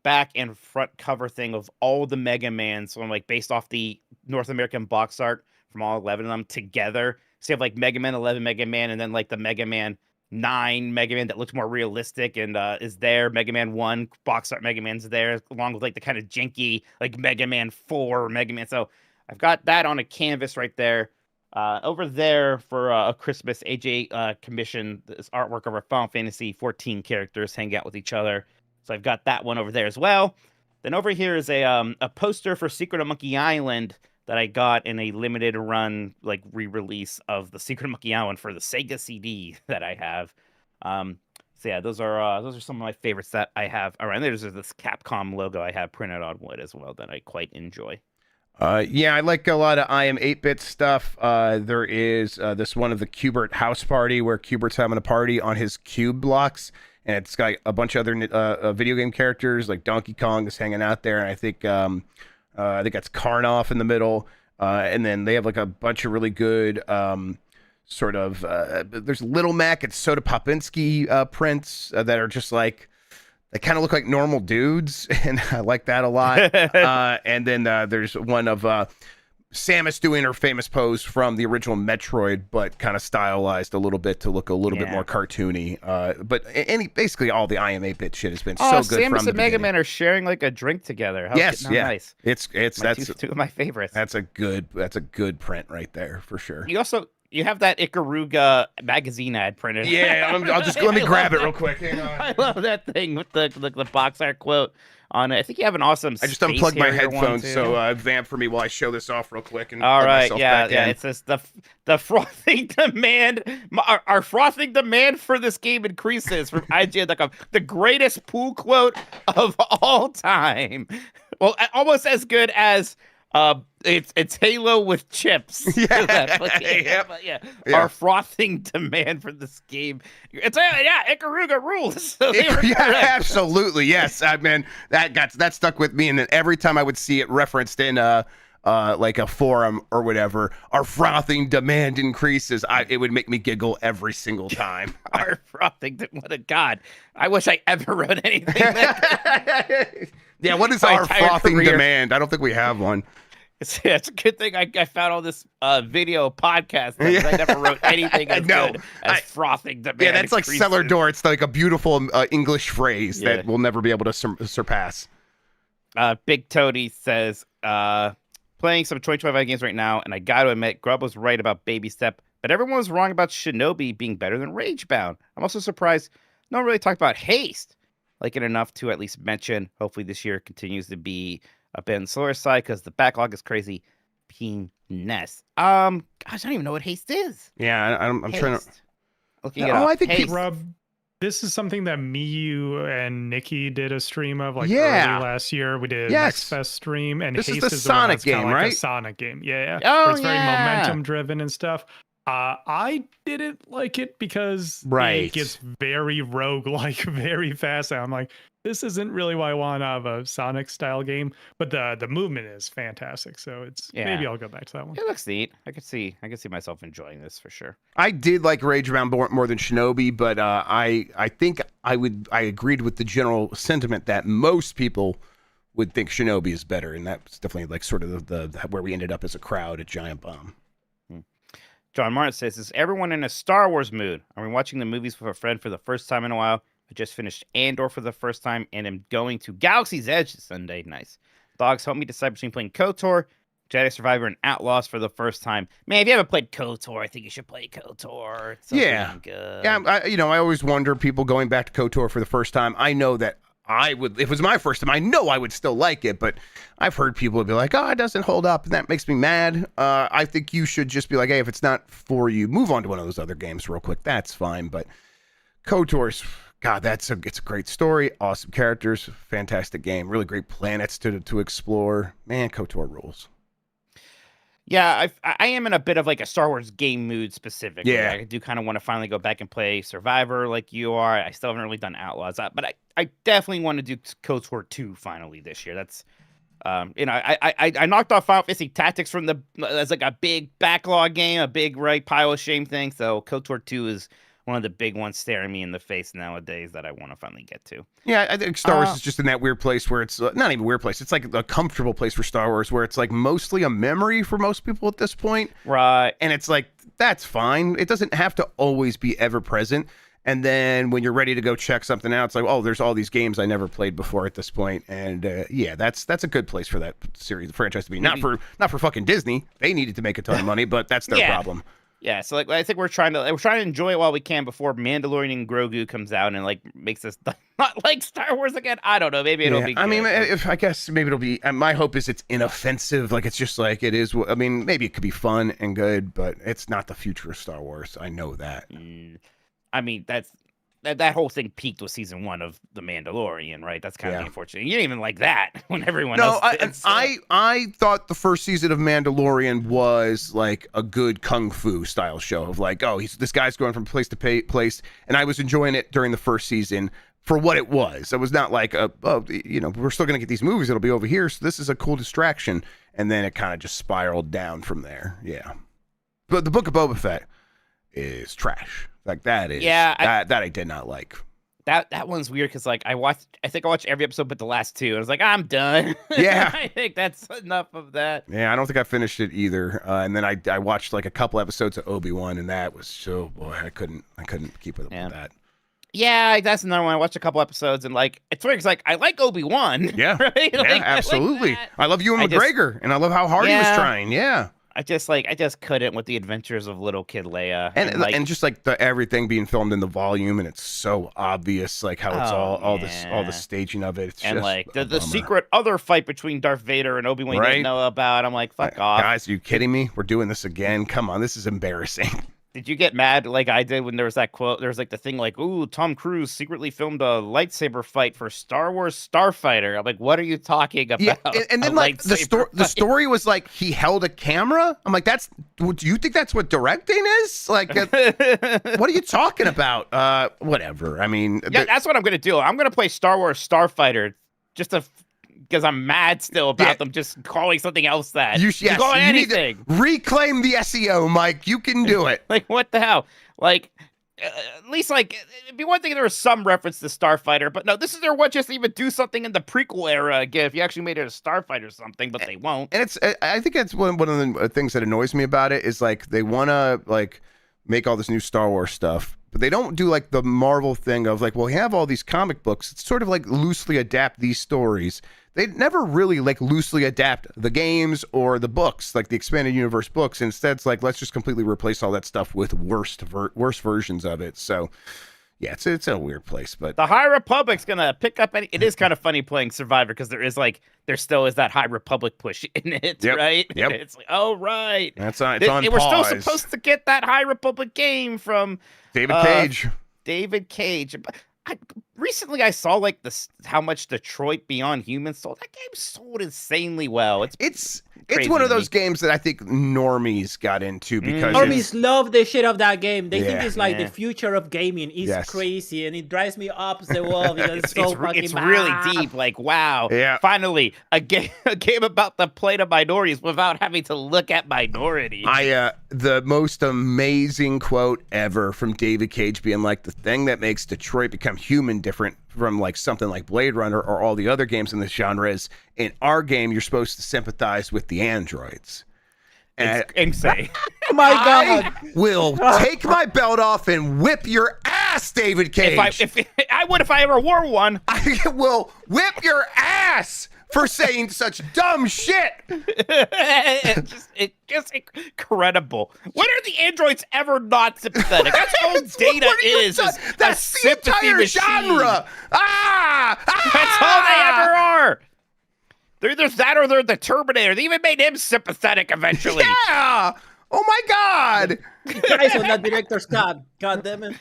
back and front cover thing of all the Mega Mans, so like based off the North American box art from all 11 of them together. So you have like Mega Man 11 Mega Man, and then like the Mega Man 9 Mega Man that looks more realistic and is there. Mega Man 1 box art Mega Man's there, along with like the kind of janky like Mega Man 4 Mega Man. So I've got that on a canvas right there. Over there for a Christmas, AJ commissioned this artwork of our Final Fantasy 14 characters hang out with each other. So I've got that one over there as well. Then over here is a poster for Secret of Monkey Island that I got in a limited run, like re-release of the Secret of Monkey Island for the Sega CD that I have. So yeah, those are some of my favorites that I have around. There's this Capcom logo I have printed on wood as well that I quite enjoy. Yeah, I like a lot of I Am 8-Bit stuff. There is this one of the Qbert house party where Qbert's having a party on his cube blocks, and it's got a bunch of other video game characters like Donkey Kong is hanging out there, and I think that's Karnoff in the middle, and then they have like a bunch of really good there's Little Mac and Soda Popinski prints that are just like. They kind of look like normal dudes, and I like that a lot. And then there's one of Samus doing her famous pose from the original Metroid, but kind of stylized a little bit to look a little bit more cartoony. But basically all the I Am 8-Bit shit has been so good Samus from the and Mega Man are sharing like a drink together. Nice. It's two of my favorites. That's a good print right there for sure. You also You have that Ikaruga magazine ad printed. Yeah, I'll just let me grab it real quick. Hang on. I love that thing with the box art quote on it. I think you have an awesome. I just unplugged my headphones, so vamp for me while I show this off real quick. And all right, yeah. It says the frothing demand, our frothing demand for this game increases from IGN.com. The greatest pool quote of all time. Well, almost as good as it's Halo with chips. Yeah. Our frothing demand for this game. It's Ikaruga rules. So absolutely, yes. I mean, that stuck with me, and then every time I would see it referenced in like a forum or whatever, our frothing demand increases. It would make me giggle every single time. Our frothing, what a god! I wish I ever wrote anything. Yeah, what is our frothing demand? I don't think we have one. It's a good thing I found all this video podcast because I never wrote anything as good as frothing demand. Yeah, that's like cellar door. It's like a beautiful English phrase that we'll never be able to surpass. Big Toady says, playing some 2025 games right now, and I got to admit, Grubb was right about Baby Step, but everyone was wrong about Shinobi being better than Ragebound. I'm also surprised no one really talked about Haste. Like it enough to at least mention. Hopefully this year continues to be a bit on the slower side because the backlog is crazy. Penis. Gosh, I don't even know what Haste is. Yeah, I'm trying to. Looking it up. I think Grubb, this is something that me, you, and Nikki did a stream of early last year. We did a Next Fest stream, and this Haste is the is Sonic game, like right? a Sonic game, yeah. Oh, it's very momentum driven and stuff. I didn't like it because it gets very rogue-like very fast. I'm like, this isn't really what I want out of a Sonic style game, but the movement is fantastic. So maybe I'll go back to that one. It looks neat. I could see myself enjoying this for sure. I did like Ragebound more than Shinobi, but I think I agreed with the general sentiment that most people would think Shinobi is better, and that's definitely like sort of the where we ended up as a crowd at Giant Bomb. John Martin says, is everyone in a Star Wars mood? Are we watching the movies with a friend for the first time in a while? I just finished Andor for the first time and am going to Galaxy's Edge this Sunday. Nice. Dogs help me decide between playing KOTOR, Jedi Survivor, and Outlaws for the first time. Man, if you haven't played KOTOR, I think you should play KOTOR. It's so good. Yeah, I always wonder, people going back to KOTOR for the first time. I know that I would, if it was my first time, I know I would still like it, but I've heard people be like, it doesn't hold up, and that makes me mad. I think you should just be like, hey, if it's not for you, move on to one of those other games real quick. That's fine, but KOTOR's, God, it's a great story, awesome characters, fantastic game, really great planets to explore. Man, KOTOR rules. Yeah, I am in a bit of like a Star Wars game mood specifically. Yeah. I do kind of want to finally go back and play Survivor like you are. I still haven't really done Outlaws, but I definitely want to do KOTOR 2 finally this year. That's, I knocked off Final Fantasy Tactics as like a big backlog game, a big pile of shame thing. So KOTOR 2 is one of the big ones staring me in the face nowadays that I want to finally get to. Yeah, I think Star Wars is just in that weird place where it's not even a weird place. It's like a comfortable place for Star Wars where it's like mostly a memory for most people at this point. Right. And it's like, that's fine. It doesn't have to always be ever present. And then when you're ready to go check something out, it's like, oh, there's all these games I never played before at this point. And that's a good place for that series, the franchise to be. Not for fucking Disney. They needed to make a ton of money, but that's their problem. Yeah, so like I think we're trying to enjoy it while we can before Mandalorian and Grogu comes out and like makes us not like Star Wars again. I don't know. Maybe it'll be. I mean, I guess maybe it'll be. My hope is it's inoffensive. Like it's just like it is. I mean, maybe it could be fun and good, but it's not the future of Star Wars. I know that. I mean, that whole thing peaked with season 1 of The Mandalorian, right? That's kind of unfortunate. You didn't even like that when everyone else did. I thought the first season of Mandalorian was like a good kung fu style show of like, oh, this guy's going from place to place, and I was enjoying it during the first season for what it was. It was not like, we're still going to get these movies. It'll be over here, so this is a cool distraction. And then it kind of just spiraled down from there. Yeah. But the Book of Boba Fett is trash. Like that is that I did not like. That one's weird because like I think I watched every episode but the last 2. I was like, I'm done. Yeah. I think that's enough of that. Yeah, I don't think I finished it either. And then I watched like a couple episodes of Obi-Wan, and that was so I couldn't keep with that. Yeah, that's another one. I watched a couple episodes and like it's weird because like I like Obi-Wan. Yeah. Right? Yeah, like, absolutely. I like I love Ewan McGregor, and I love how hard he was trying. Yeah. I just couldn't with the adventures of little kid Leia, and just like everything being filmed in the volume, and it's so obvious, like how it's all the staging of it. It's and just like the bummer. secret other fight between Darth Vader and Obi-Wan you didn't know about. I'm like, fuck off, guys. Are you kidding me? We're doing this again. Come on, this is embarrassing. Did you get mad like I did when there was that quote? There was like the thing like, "Ooh, Tom Cruise secretly filmed a lightsaber fight for Star Wars Starfighter." I'm like, "What are you talking about?" Yeah, and then like the story was like he held a camera. I'm like, do you think that's what directing is? Like, what are you talking about? Whatever. I mean, yeah, that's what I'm gonna do. I'm gonna play Star Wars Starfighter just because I'm mad still about them just calling something else that. You call it anything. Reclaim the SEO, Mike. You can do it. Like, what the hell? Like, at least, like, it'd be one thing if there was some reference to Starfighter, but no, this is their what just even do something in the prequel era again if you actually made it a Starfighter or something, but they won't. And I think that's one of the things that annoys me about it is, like, they want to, like, make all this new Star Wars stuff, but they don't do, like, the Marvel thing of, like, well, we have all these comic books. It's sort of, like, loosely adapt these stories. They never really like loosely adapt the games or the books, like the expanded universe books. Instead, it's like, let's just completely replace all that stuff with worse versions of it. So, yeah, it's a weird place. But the High Republic's gonna pick up it is kind of funny playing Survivor because there still is that High Republic push in it, right? Yep. It's like, oh right, it's on pause. We're still supposed to get that High Republic game from David Cage. David Cage. Recently, I saw like how much Detroit Beyond Human sold. That game sold insanely well. It's one of those games that I think normies got into because normies love the shit of that game. They think it's like the future of gaming. It's crazy, and it drives me up the wall because it's so fucking it's really deep. Like, wow, finally a game about the plight of minorities without having to look at minorities. The most amazing quote ever from David Cage being like, the thing that makes Detroit become human different from like something like Blade Runner or all the other games in this genre is, in our game you're supposed to sympathize with the androids. And it's insane. Oh my God. I will take my belt off and whip your ass, David Cage. If I would if I ever wore one. I will whip your ass for saying such dumb shit. It's just incredible. When are the androids ever not sympathetic? That's all Data is. That's the entire genre. That's all they ever are. They're either that or they're the Terminator. They even made him sympathetic eventually. Yeah. Oh my God. Guys on that director's cut. God damn it.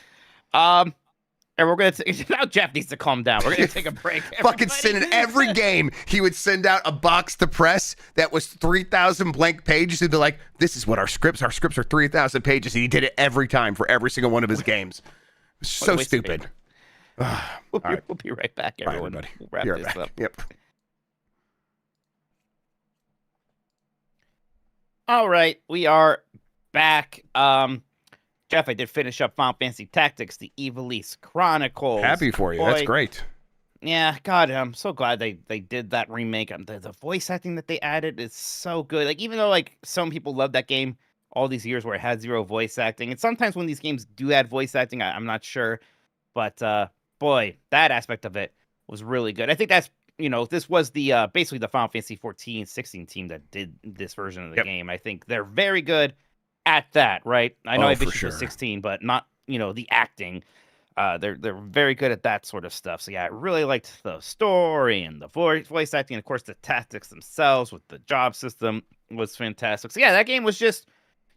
And we're gonna now Jeff needs to calm down. We're gonna take a break. Fucking send in every game. He would send out a box to press that was 3,000 blank pages. He'd be like, "This is what our scripts. Our scripts are 3,000 pages." And he did it every time for every single one of his games. So stupid. We'll be right back, everyone. Bye, everybody. We'll wrap this up. Yep. All right, we are back. Jeff, I did finish up Final Fantasy Tactics, the Ivalice Chronicles. Happy for you. Boy, that's great. Yeah, God, I'm so glad they did that remake. The voice acting that they added is so good. Like, even though like some people love that game all these years where it had zero voice acting, and sometimes when these games do add voice acting, I'm not sure. But boy, that aspect of it was really good. I think that's, this was the basically the Final Fantasy 14-16 team that did this version of the game. I think they're very good at that, right? I know I bitched for 16, but not, the acting. They're very good at that sort of stuff. So yeah, I really liked the story and the voice acting, and of course the tactics themselves with the job system was fantastic. So yeah, that game was just,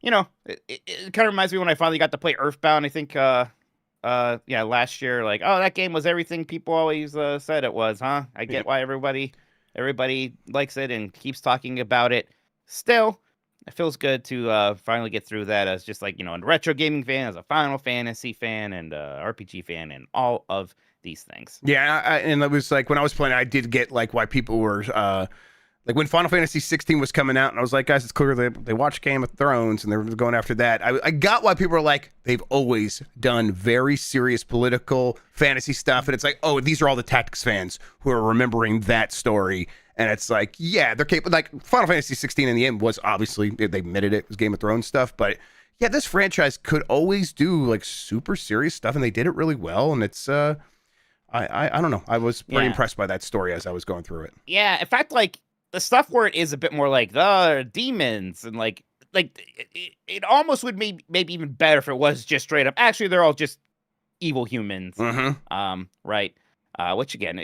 it kind of reminds me when I finally got to play Earthbound. I think, last year. Like, oh, that game was everything people always said it was, huh? I get why everybody likes it and keeps talking about it. Still, it feels good to finally get through that as just like, a retro gaming fan, as a Final Fantasy fan, and RPG fan, and all of these things. Yeah, and it was like when I was playing, I did get like why people were like when Final Fantasy 16 was coming out, and I was like, guys, it's clear they watched Game of Thrones and they were going after that. I got why people were like, they've always done very serious political fantasy stuff, and it's like, oh, these are all the Tactics fans who are remembering that story. And it's like, yeah, they're capable. Like Final Fantasy 16 in the end was obviously, they admitted it was Game of Thrones stuff, but yeah, this franchise could always do like super serious stuff, and they did it really well. And it's I don't know, I was pretty impressed by that story as I was going through it. Yeah, in fact, like the stuff where it is a bit more like the demons and like it almost would maybe even better if it was just straight up. Actually, they're all just evil humans. Right. Which again,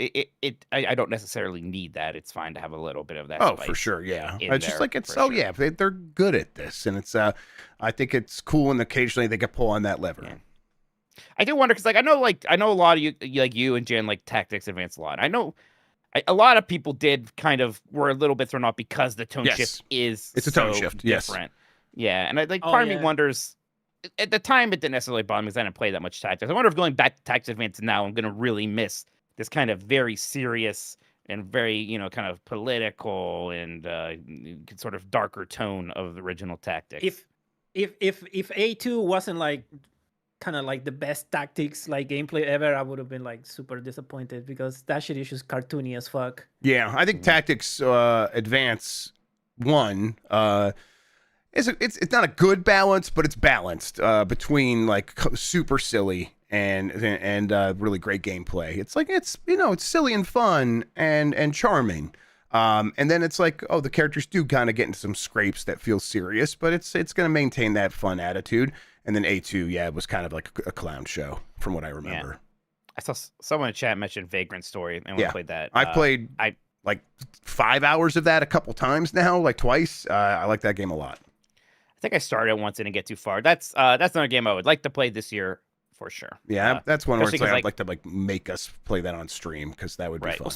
I don't necessarily need that. It's fine to have a little bit of that. Oh, for sure, yeah. It's just like sure. yeah, they're good at this, and it's I think it's cool, and occasionally they can pull on that lever. Yeah. I do wonder because I know a lot of you and Jen like Tactics Advance a lot. I know a lot of people were a little bit thrown off because the tone shift is a tone shift different. Yeah, and part of me wonders. At the time, it didn't necessarily bother me because I didn't play that much Tactics. I wonder if going back to Tactics Advance now, I'm going to really miss this kind of very serious and very, kind of political and sort of darker tone of the original Tactics. If A2 wasn't kind of like the best Tactics gameplay ever, I would have been super disappointed because that shit is just cartoony as fuck. Yeah, I think Tactics Advance 1 it's not a good balance, but it's balanced between super silly and really great gameplay. It's it's silly and fun and charming. And then it's the characters do kind of get into some scrapes that feel serious, but it's going to maintain that fun attitude. And then A2, it was kind of like a clown show from what I remember. Yeah. I saw someone in chat mention Vagrant Story, and we played that. I played 5 hours of that a couple times now, twice. I like that game a lot. I think I started once and didn't get too far. That's another game I would like to play this year for sure. Yeah, that's one where I'd like to make us play that on stream because that would be fun.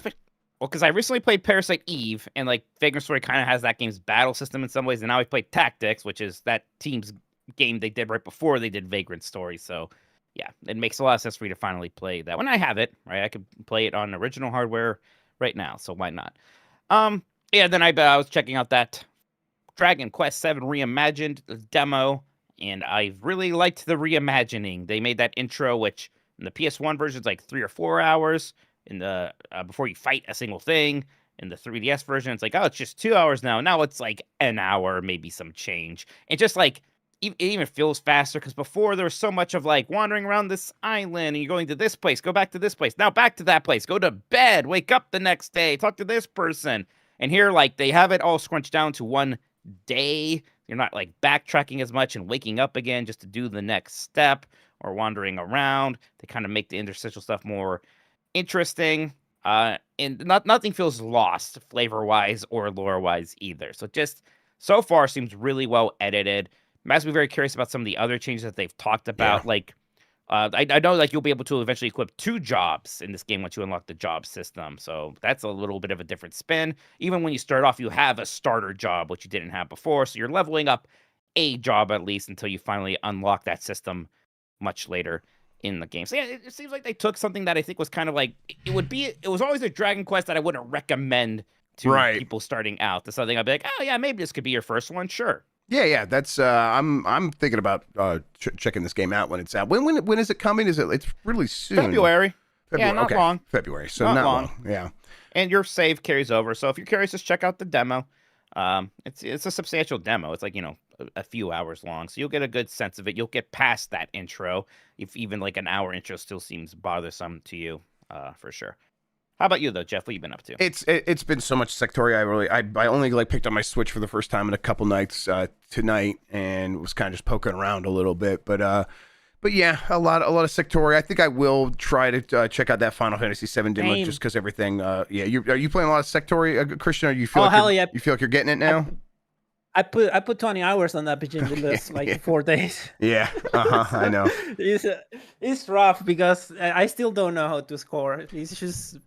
Well, because I recently played Parasite Eve, and Vagrant Story kind of has that game's battle system in some ways, and now I played Tactics, which is that team's game they did right before they did Vagrant Story. So yeah, it makes a lot of sense for me to finally play that when I have it. Right, I could play it on original hardware right now, so why not? Then I was checking out that Dragon Quest VII Reimagined demo, and I really liked the reimagining. They made that intro, which in the PS1 version is 3 or 4 hours. In the before you fight a single thing. In the 3DS version, it's it's just 2 hours now. Now it's an hour, maybe some change. And just it even feels faster because before there was so much of wandering around this island and you're going to this place, go back to this place, now back to that place, go to bed, wake up the next day, talk to this person. And here, they have it all scrunched down to one day. You're not backtracking as much and waking up again just to do the next step or wandering around. They kind of make the interstitial stuff more interesting. And nothing feels lost flavor-wise or lore-wise either. So just so far seems really well edited. I'm actually very curious about some of the other changes that they've talked about. I know you'll be able to eventually equip 2 jobs in this game once you unlock the job system. So that's a little bit of a different spin. Even when you start off, you have a starter job, which you didn't have before. So you're leveling up a job at least until you finally unlock that system much later in the game. So yeah, it seems like they took something that I think was kind of it was always a Dragon Quest that I wouldn't recommend to people starting out. That's something I'd be oh yeah, maybe this could be your first one. Sure. Yeah. That's I'm thinking about checking this game out when it's out. When is it coming? It's really soon. February. Yeah, not long. February. So not long. Yeah. And your save carries over. So if you're curious, just check out the demo. It's a substantial demo. It's a few hours long, so you'll get a good sense of it. You'll get past that intro, if even an hour intro still seems bothersome to you, for sure. How about you though, Jeff? What have you been up to? It's been so much Sectoria. I only picked up my Switch for the first time in a couple nights tonight, and was kind of just poking around a little bit. But yeah, a lot of Sectoria. I think I will try to check out that Final Fantasy VII demo just because everything. Are you playing a lot of Sectoria, Christian? Or you feel you feel like you're getting it now? I put 20 hours on that bitch in just 4 days. Yeah, I know. It's rough because I still don't know how to score. It's just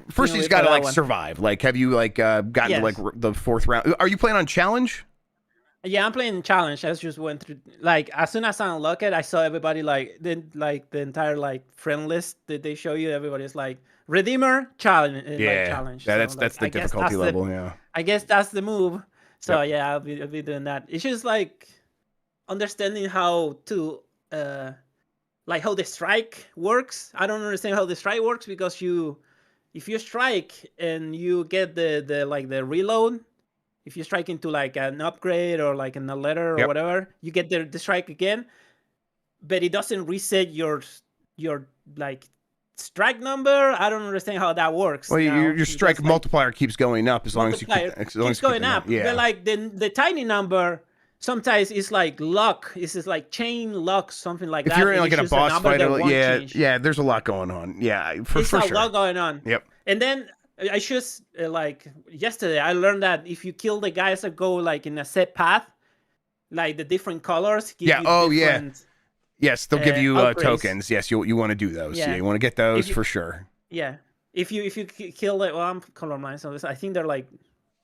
first you just gotta survive. Have you gotten to the 4th round? Are you playing on challenge? Yeah, I'm playing challenge. I just went through as soon as I unlock it, I saw everybody the entire friend list that they show you. Everybody's Redeemer challenge. Challenge. Yeah, that's the difficulty level. Yeah, I guess that's the move. So I'll be doing that. It's just understanding how to how the strike works. I don't understand how the strike works because if you strike and you get the reload, if you strike into an upgrade or in a letter or whatever, you get the strike again, but it doesn't reset your strike number. I don't understand how that works. Well, your strike multiplier keeps going up as long as you keep going up. Yeah. But the tiny number sometimes it's like luck. It's just like chain luck, something like If that. you're in and like it's in a just boss number fight, that won't yeah, change. yeah, there's a lot going on. Yeah, for It's sure. a lot going on. Yep. And then I just like yesterday I learned that if you kill the guys that go like in a set path, like the different colors give Yeah. you Oh, yeah. different, Yes, they'll give you upgrades. tokens. Yes, you want to do those. Yeah, Yeah. you want to get those you- for sure. Yeah. If you kill it, well, I'm colorblind, so I think they're like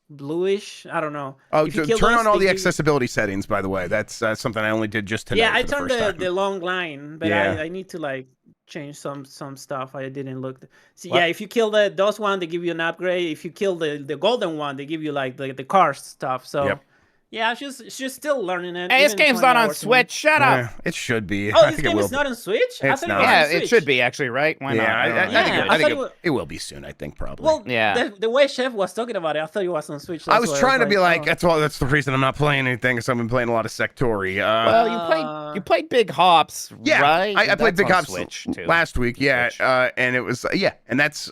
bluish. I don't know. Oh, If you turn kill those, on all they the give you- accessibility settings, by the way. That's something I only did just today. Yeah, I for the turned first time. the long line, but Yeah. I need to like change some stuff. I didn't look. So What? yeah, if you kill those one, they give you an upgrade. If you kill the golden one, they give you like the car stuff. So Yep. yeah, she's still learning it. Hey, this even game's 20 not on hours in. Switch. Shut up. It should be. Oh, I this think it game will is not on Switch. I It's thought not. it was Yeah, on it Switch. should be actually, right? Why not? Yeah, I don't know. I think, Yeah, it, I I think thought it will be soon. I think probably. Well, Yeah. the way Chef was talking about it, I thought it was on Switch. I That's was why trying to be like, oh. that's the reason I'm not playing anything. Because I've been playing a lot of Sectori. Well, you played Big Hops, Yeah, right? I played That's Big on Hops Switch, too. last week. Yeah, Switch. and it was and that's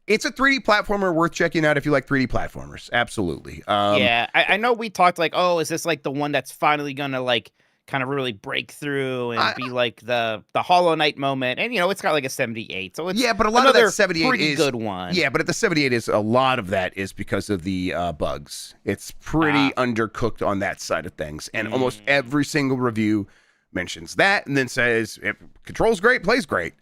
it's a 3D platformer worth checking out if you like 3D platformers. Absolutely. Yeah, I know we talked like, oh, is this like the one that's finally gonna like kind of really break through and be like the Hollow Knight moment? And it's got like a 78, so it's but a lot of another that 78 pretty is good one. Yeah, but at the 78 is a lot of that is because of the bugs. It's pretty undercooked on that side of things, and almost every single review mentions that, and then says it controls great, plays great.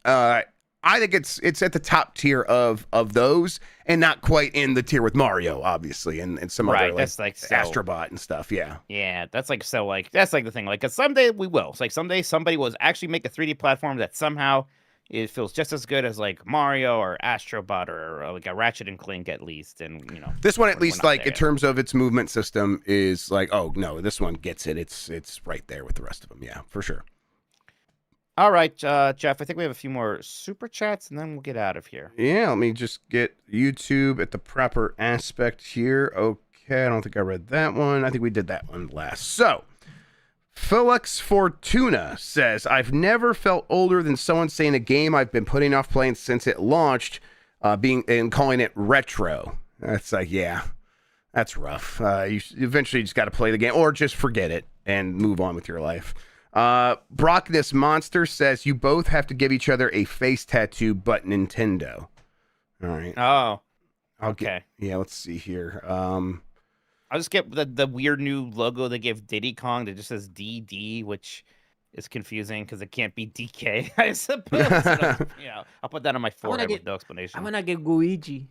I think it's at the top tier of those, and not quite in the tier with Mario, obviously, and some other that's like so- Astrobot and stuff. Yeah, Yeah, that's like so like that's like the thing. Like, 'cause someday we will. It's like someday somebody will actually make a 3D platform that somehow it feels just as good as like Mario or Astrobot or like a Ratchet and Clank at least. And this one at we're least not like there in terms of its movement system is like, oh no, this one gets it. It's right there with the rest of them. Yeah, for sure. All right, Jeff, I think we have a few more super chats and then we'll get out of here. Yeah, let me just get YouTube at the proper aspect here. Okay, I don't think I read that one. I think we did that one last. So, Felix Fortuna says, I've never felt older than someone saying a game I've been putting off playing since it launched, and calling it retro. That's like, yeah, that's rough. You eventually just got to play the game or just forget it and move on with your life. Brock This Monster says, you both have to give each other a face tattoo but Nintendo. All right. Oh, Okay. Yeah, let's see here. I'll just get the weird new logo they give Diddy Kong that just says DD, which is confusing because it can't be DK, I suppose. I'll put that on my forehead with no explanation. I'm gonna get Luigi.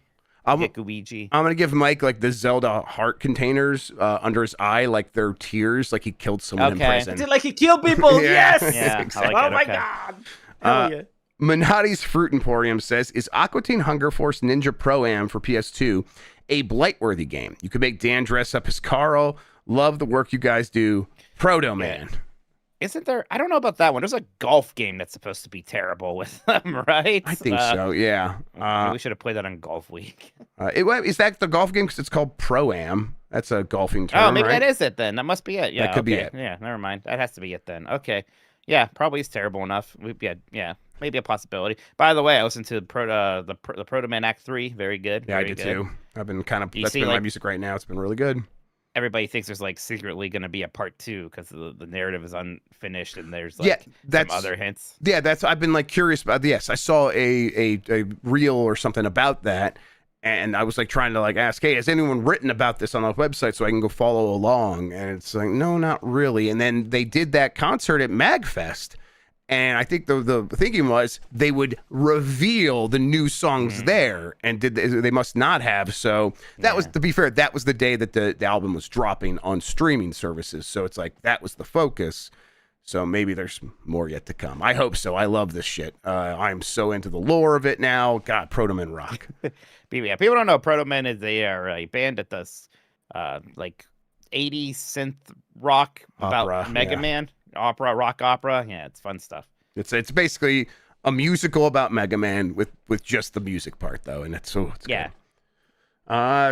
Get Luigi. I'm gonna give Mike like the Zelda heart containers under his eye, like they're tears, like he killed someone in prison. Is it like he killed people? Yeah. Yes. Yeah, Exactly. I like Oh it. my Okay. god. Hell yeah. Manati's Fruit Emporium says, is Aqua Teen Hunger Force Ninja Pro-Am for PS2 a blight-worthy game? You could make Dan dress up as Carl. Love the work you guys do. Proto Man. Isn't there? I don't know about that one. There's a golf game that's supposed to be terrible with them, right? I think so, yeah. Maybe we should have played that on Golf Week. Is that the golf game? Because it's called Pro-Am. That's a golfing term, Oh, maybe right? that is it then. That must be it. Yeah, That could be okay. it. Yeah, never mind. That has to be it then. Okay. Yeah, probably is terrible enough. Yeah, maybe a possibility. By the way, I listened to the Proto Man Act 3. Very good. Yeah, I very did good. too. I've been that's see, been my like- music right now. It's been really good. Everybody thinks there's like secretly going to be a part 2 because the narrative is unfinished and there's like some other hints. Yeah, I've been like curious about. Yes, I saw a reel or something about that, and I was like trying to like ask, hey, has anyone written about this on the website so I can go follow along? And it's like, no, not really. And then they did that concert at MagFest. And I think the thinking was they would reveal the new songs there, and they must not have. So that was, to be fair, that was the day that the album was dropping on streaming services. So it's like that was the focus. So maybe there's more yet to come. I hope so. I love this shit. I'm so into the lore of it now. God, Proto Man rock. Yeah, people don't know Proto Man is they are a band that does like 80s synth rock Opera, about Mega yeah. Man. Rock opera. Yeah, it's fun stuff. It's basically a musical about Mega Man with just the music part though, and it's good.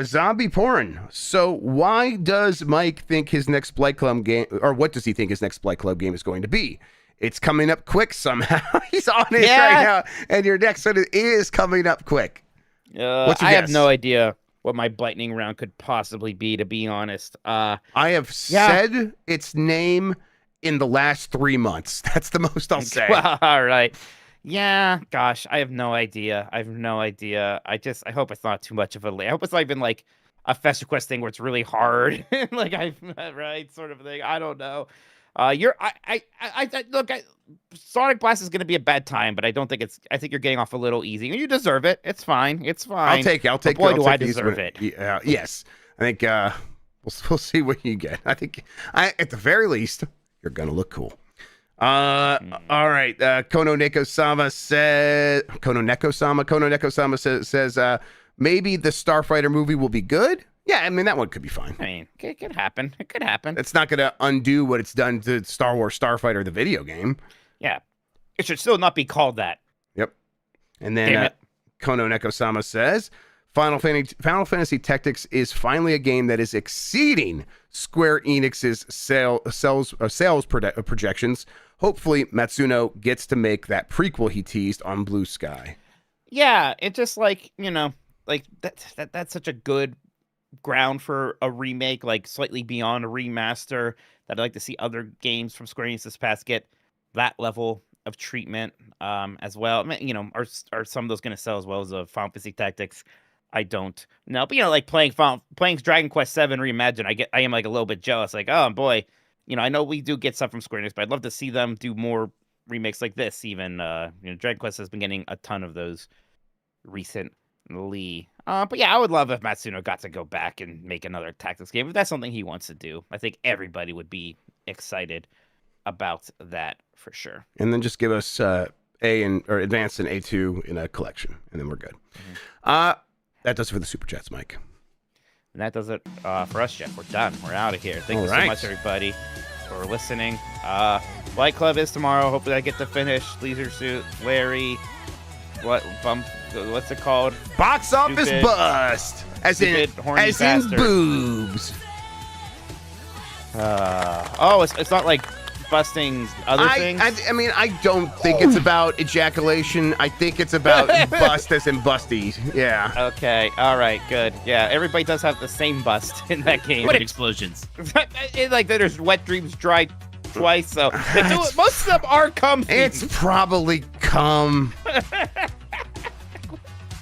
Zombie porn. So why does Mike think his next Blight Club game, or what does he think his next Blight Club game is going to be? It's coming up quick somehow. He's on it right now, and your next one is coming up quick. I have no idea what my lightning round could possibly be, to be honest. I have said its name in the last 3 months. That's the most I'll say. Well, all right. Yeah, gosh, I have no idea. I hope it's not too much of a I hope it's not even like a Fester Quest thing where it's really hard. Like right sort of thing. I don't know. Look, Sonic Blast is going to be a bad time, but I think you're getting off a little easy. You deserve it. It's fine. I'll take it. But boy, do I deserve it. Yes. I think we'll see what you get. I think at the very least, you're going to look cool. All right. Kono Neko-sama says maybe the Starfighter movie will be good. Yeah, I mean, that one could be fine. I mean, it could happen. It could happen. It's not going to undo what it's done to Star Wars Starfighter, the video game. Yeah. It should still not be called that. Yep. And then Kono Neko-sama says, Final Fantasy Tactics is finally a game that is exceeding Square Enix's sales projections. Hopefully, Matsuno gets to make that prequel he teased on Blue Sky. Yeah, it's just like, like that's such a good ground for a remake, like slightly beyond a remaster, that I'd like to see other games from Square Enix this past get that level of treatment as well. I mean, are some of those going to sell as well as a Final Fantasy Tactics? I don't know, but like playing Dragon Quest 7 Reimagined, I am like a little bit jealous, like, oh boy, I know we do get stuff from Square Enix, but I'd love to see them do more remakes like this. Even Dragon Quest has been getting a ton of those recently. But yeah, I would love if Matsuno got to go back and make another Tactics game. If that's something he wants to do, I think everybody would be excited about that for sure. And then just give us Advanced and A2 in a collection, and then we're good. Mm-hmm. That does it for the Super Chats, Mike. And that does it for us, Jeff. We're done. We're out of here. Thank you so much, everybody, for listening. Flight Club is tomorrow. Hopefully I get to finish Leisure Suit, Larry. What's it called? Box office bust. As in boobs. It's not like busting other things? I mean, I don't think it's about ejaculation. I think it's about bust as in busties. Yeah. Okay. All right. Good. Yeah. Everybody does have the same bust in that game. What explosions? Like there's wet dreams, dry twice. So most of them are cum. It's probably cum.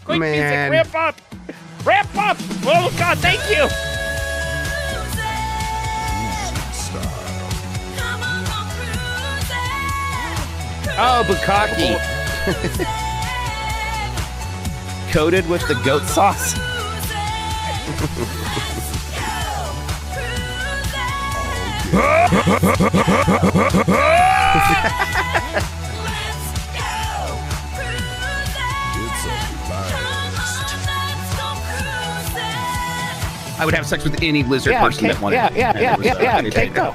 Quick, man. Music, ramp up. Oh God, thank you. Oh, bukkake. Coated with the goat sauce. I would have sex with any lizard person that wanted. Yeah. Take go.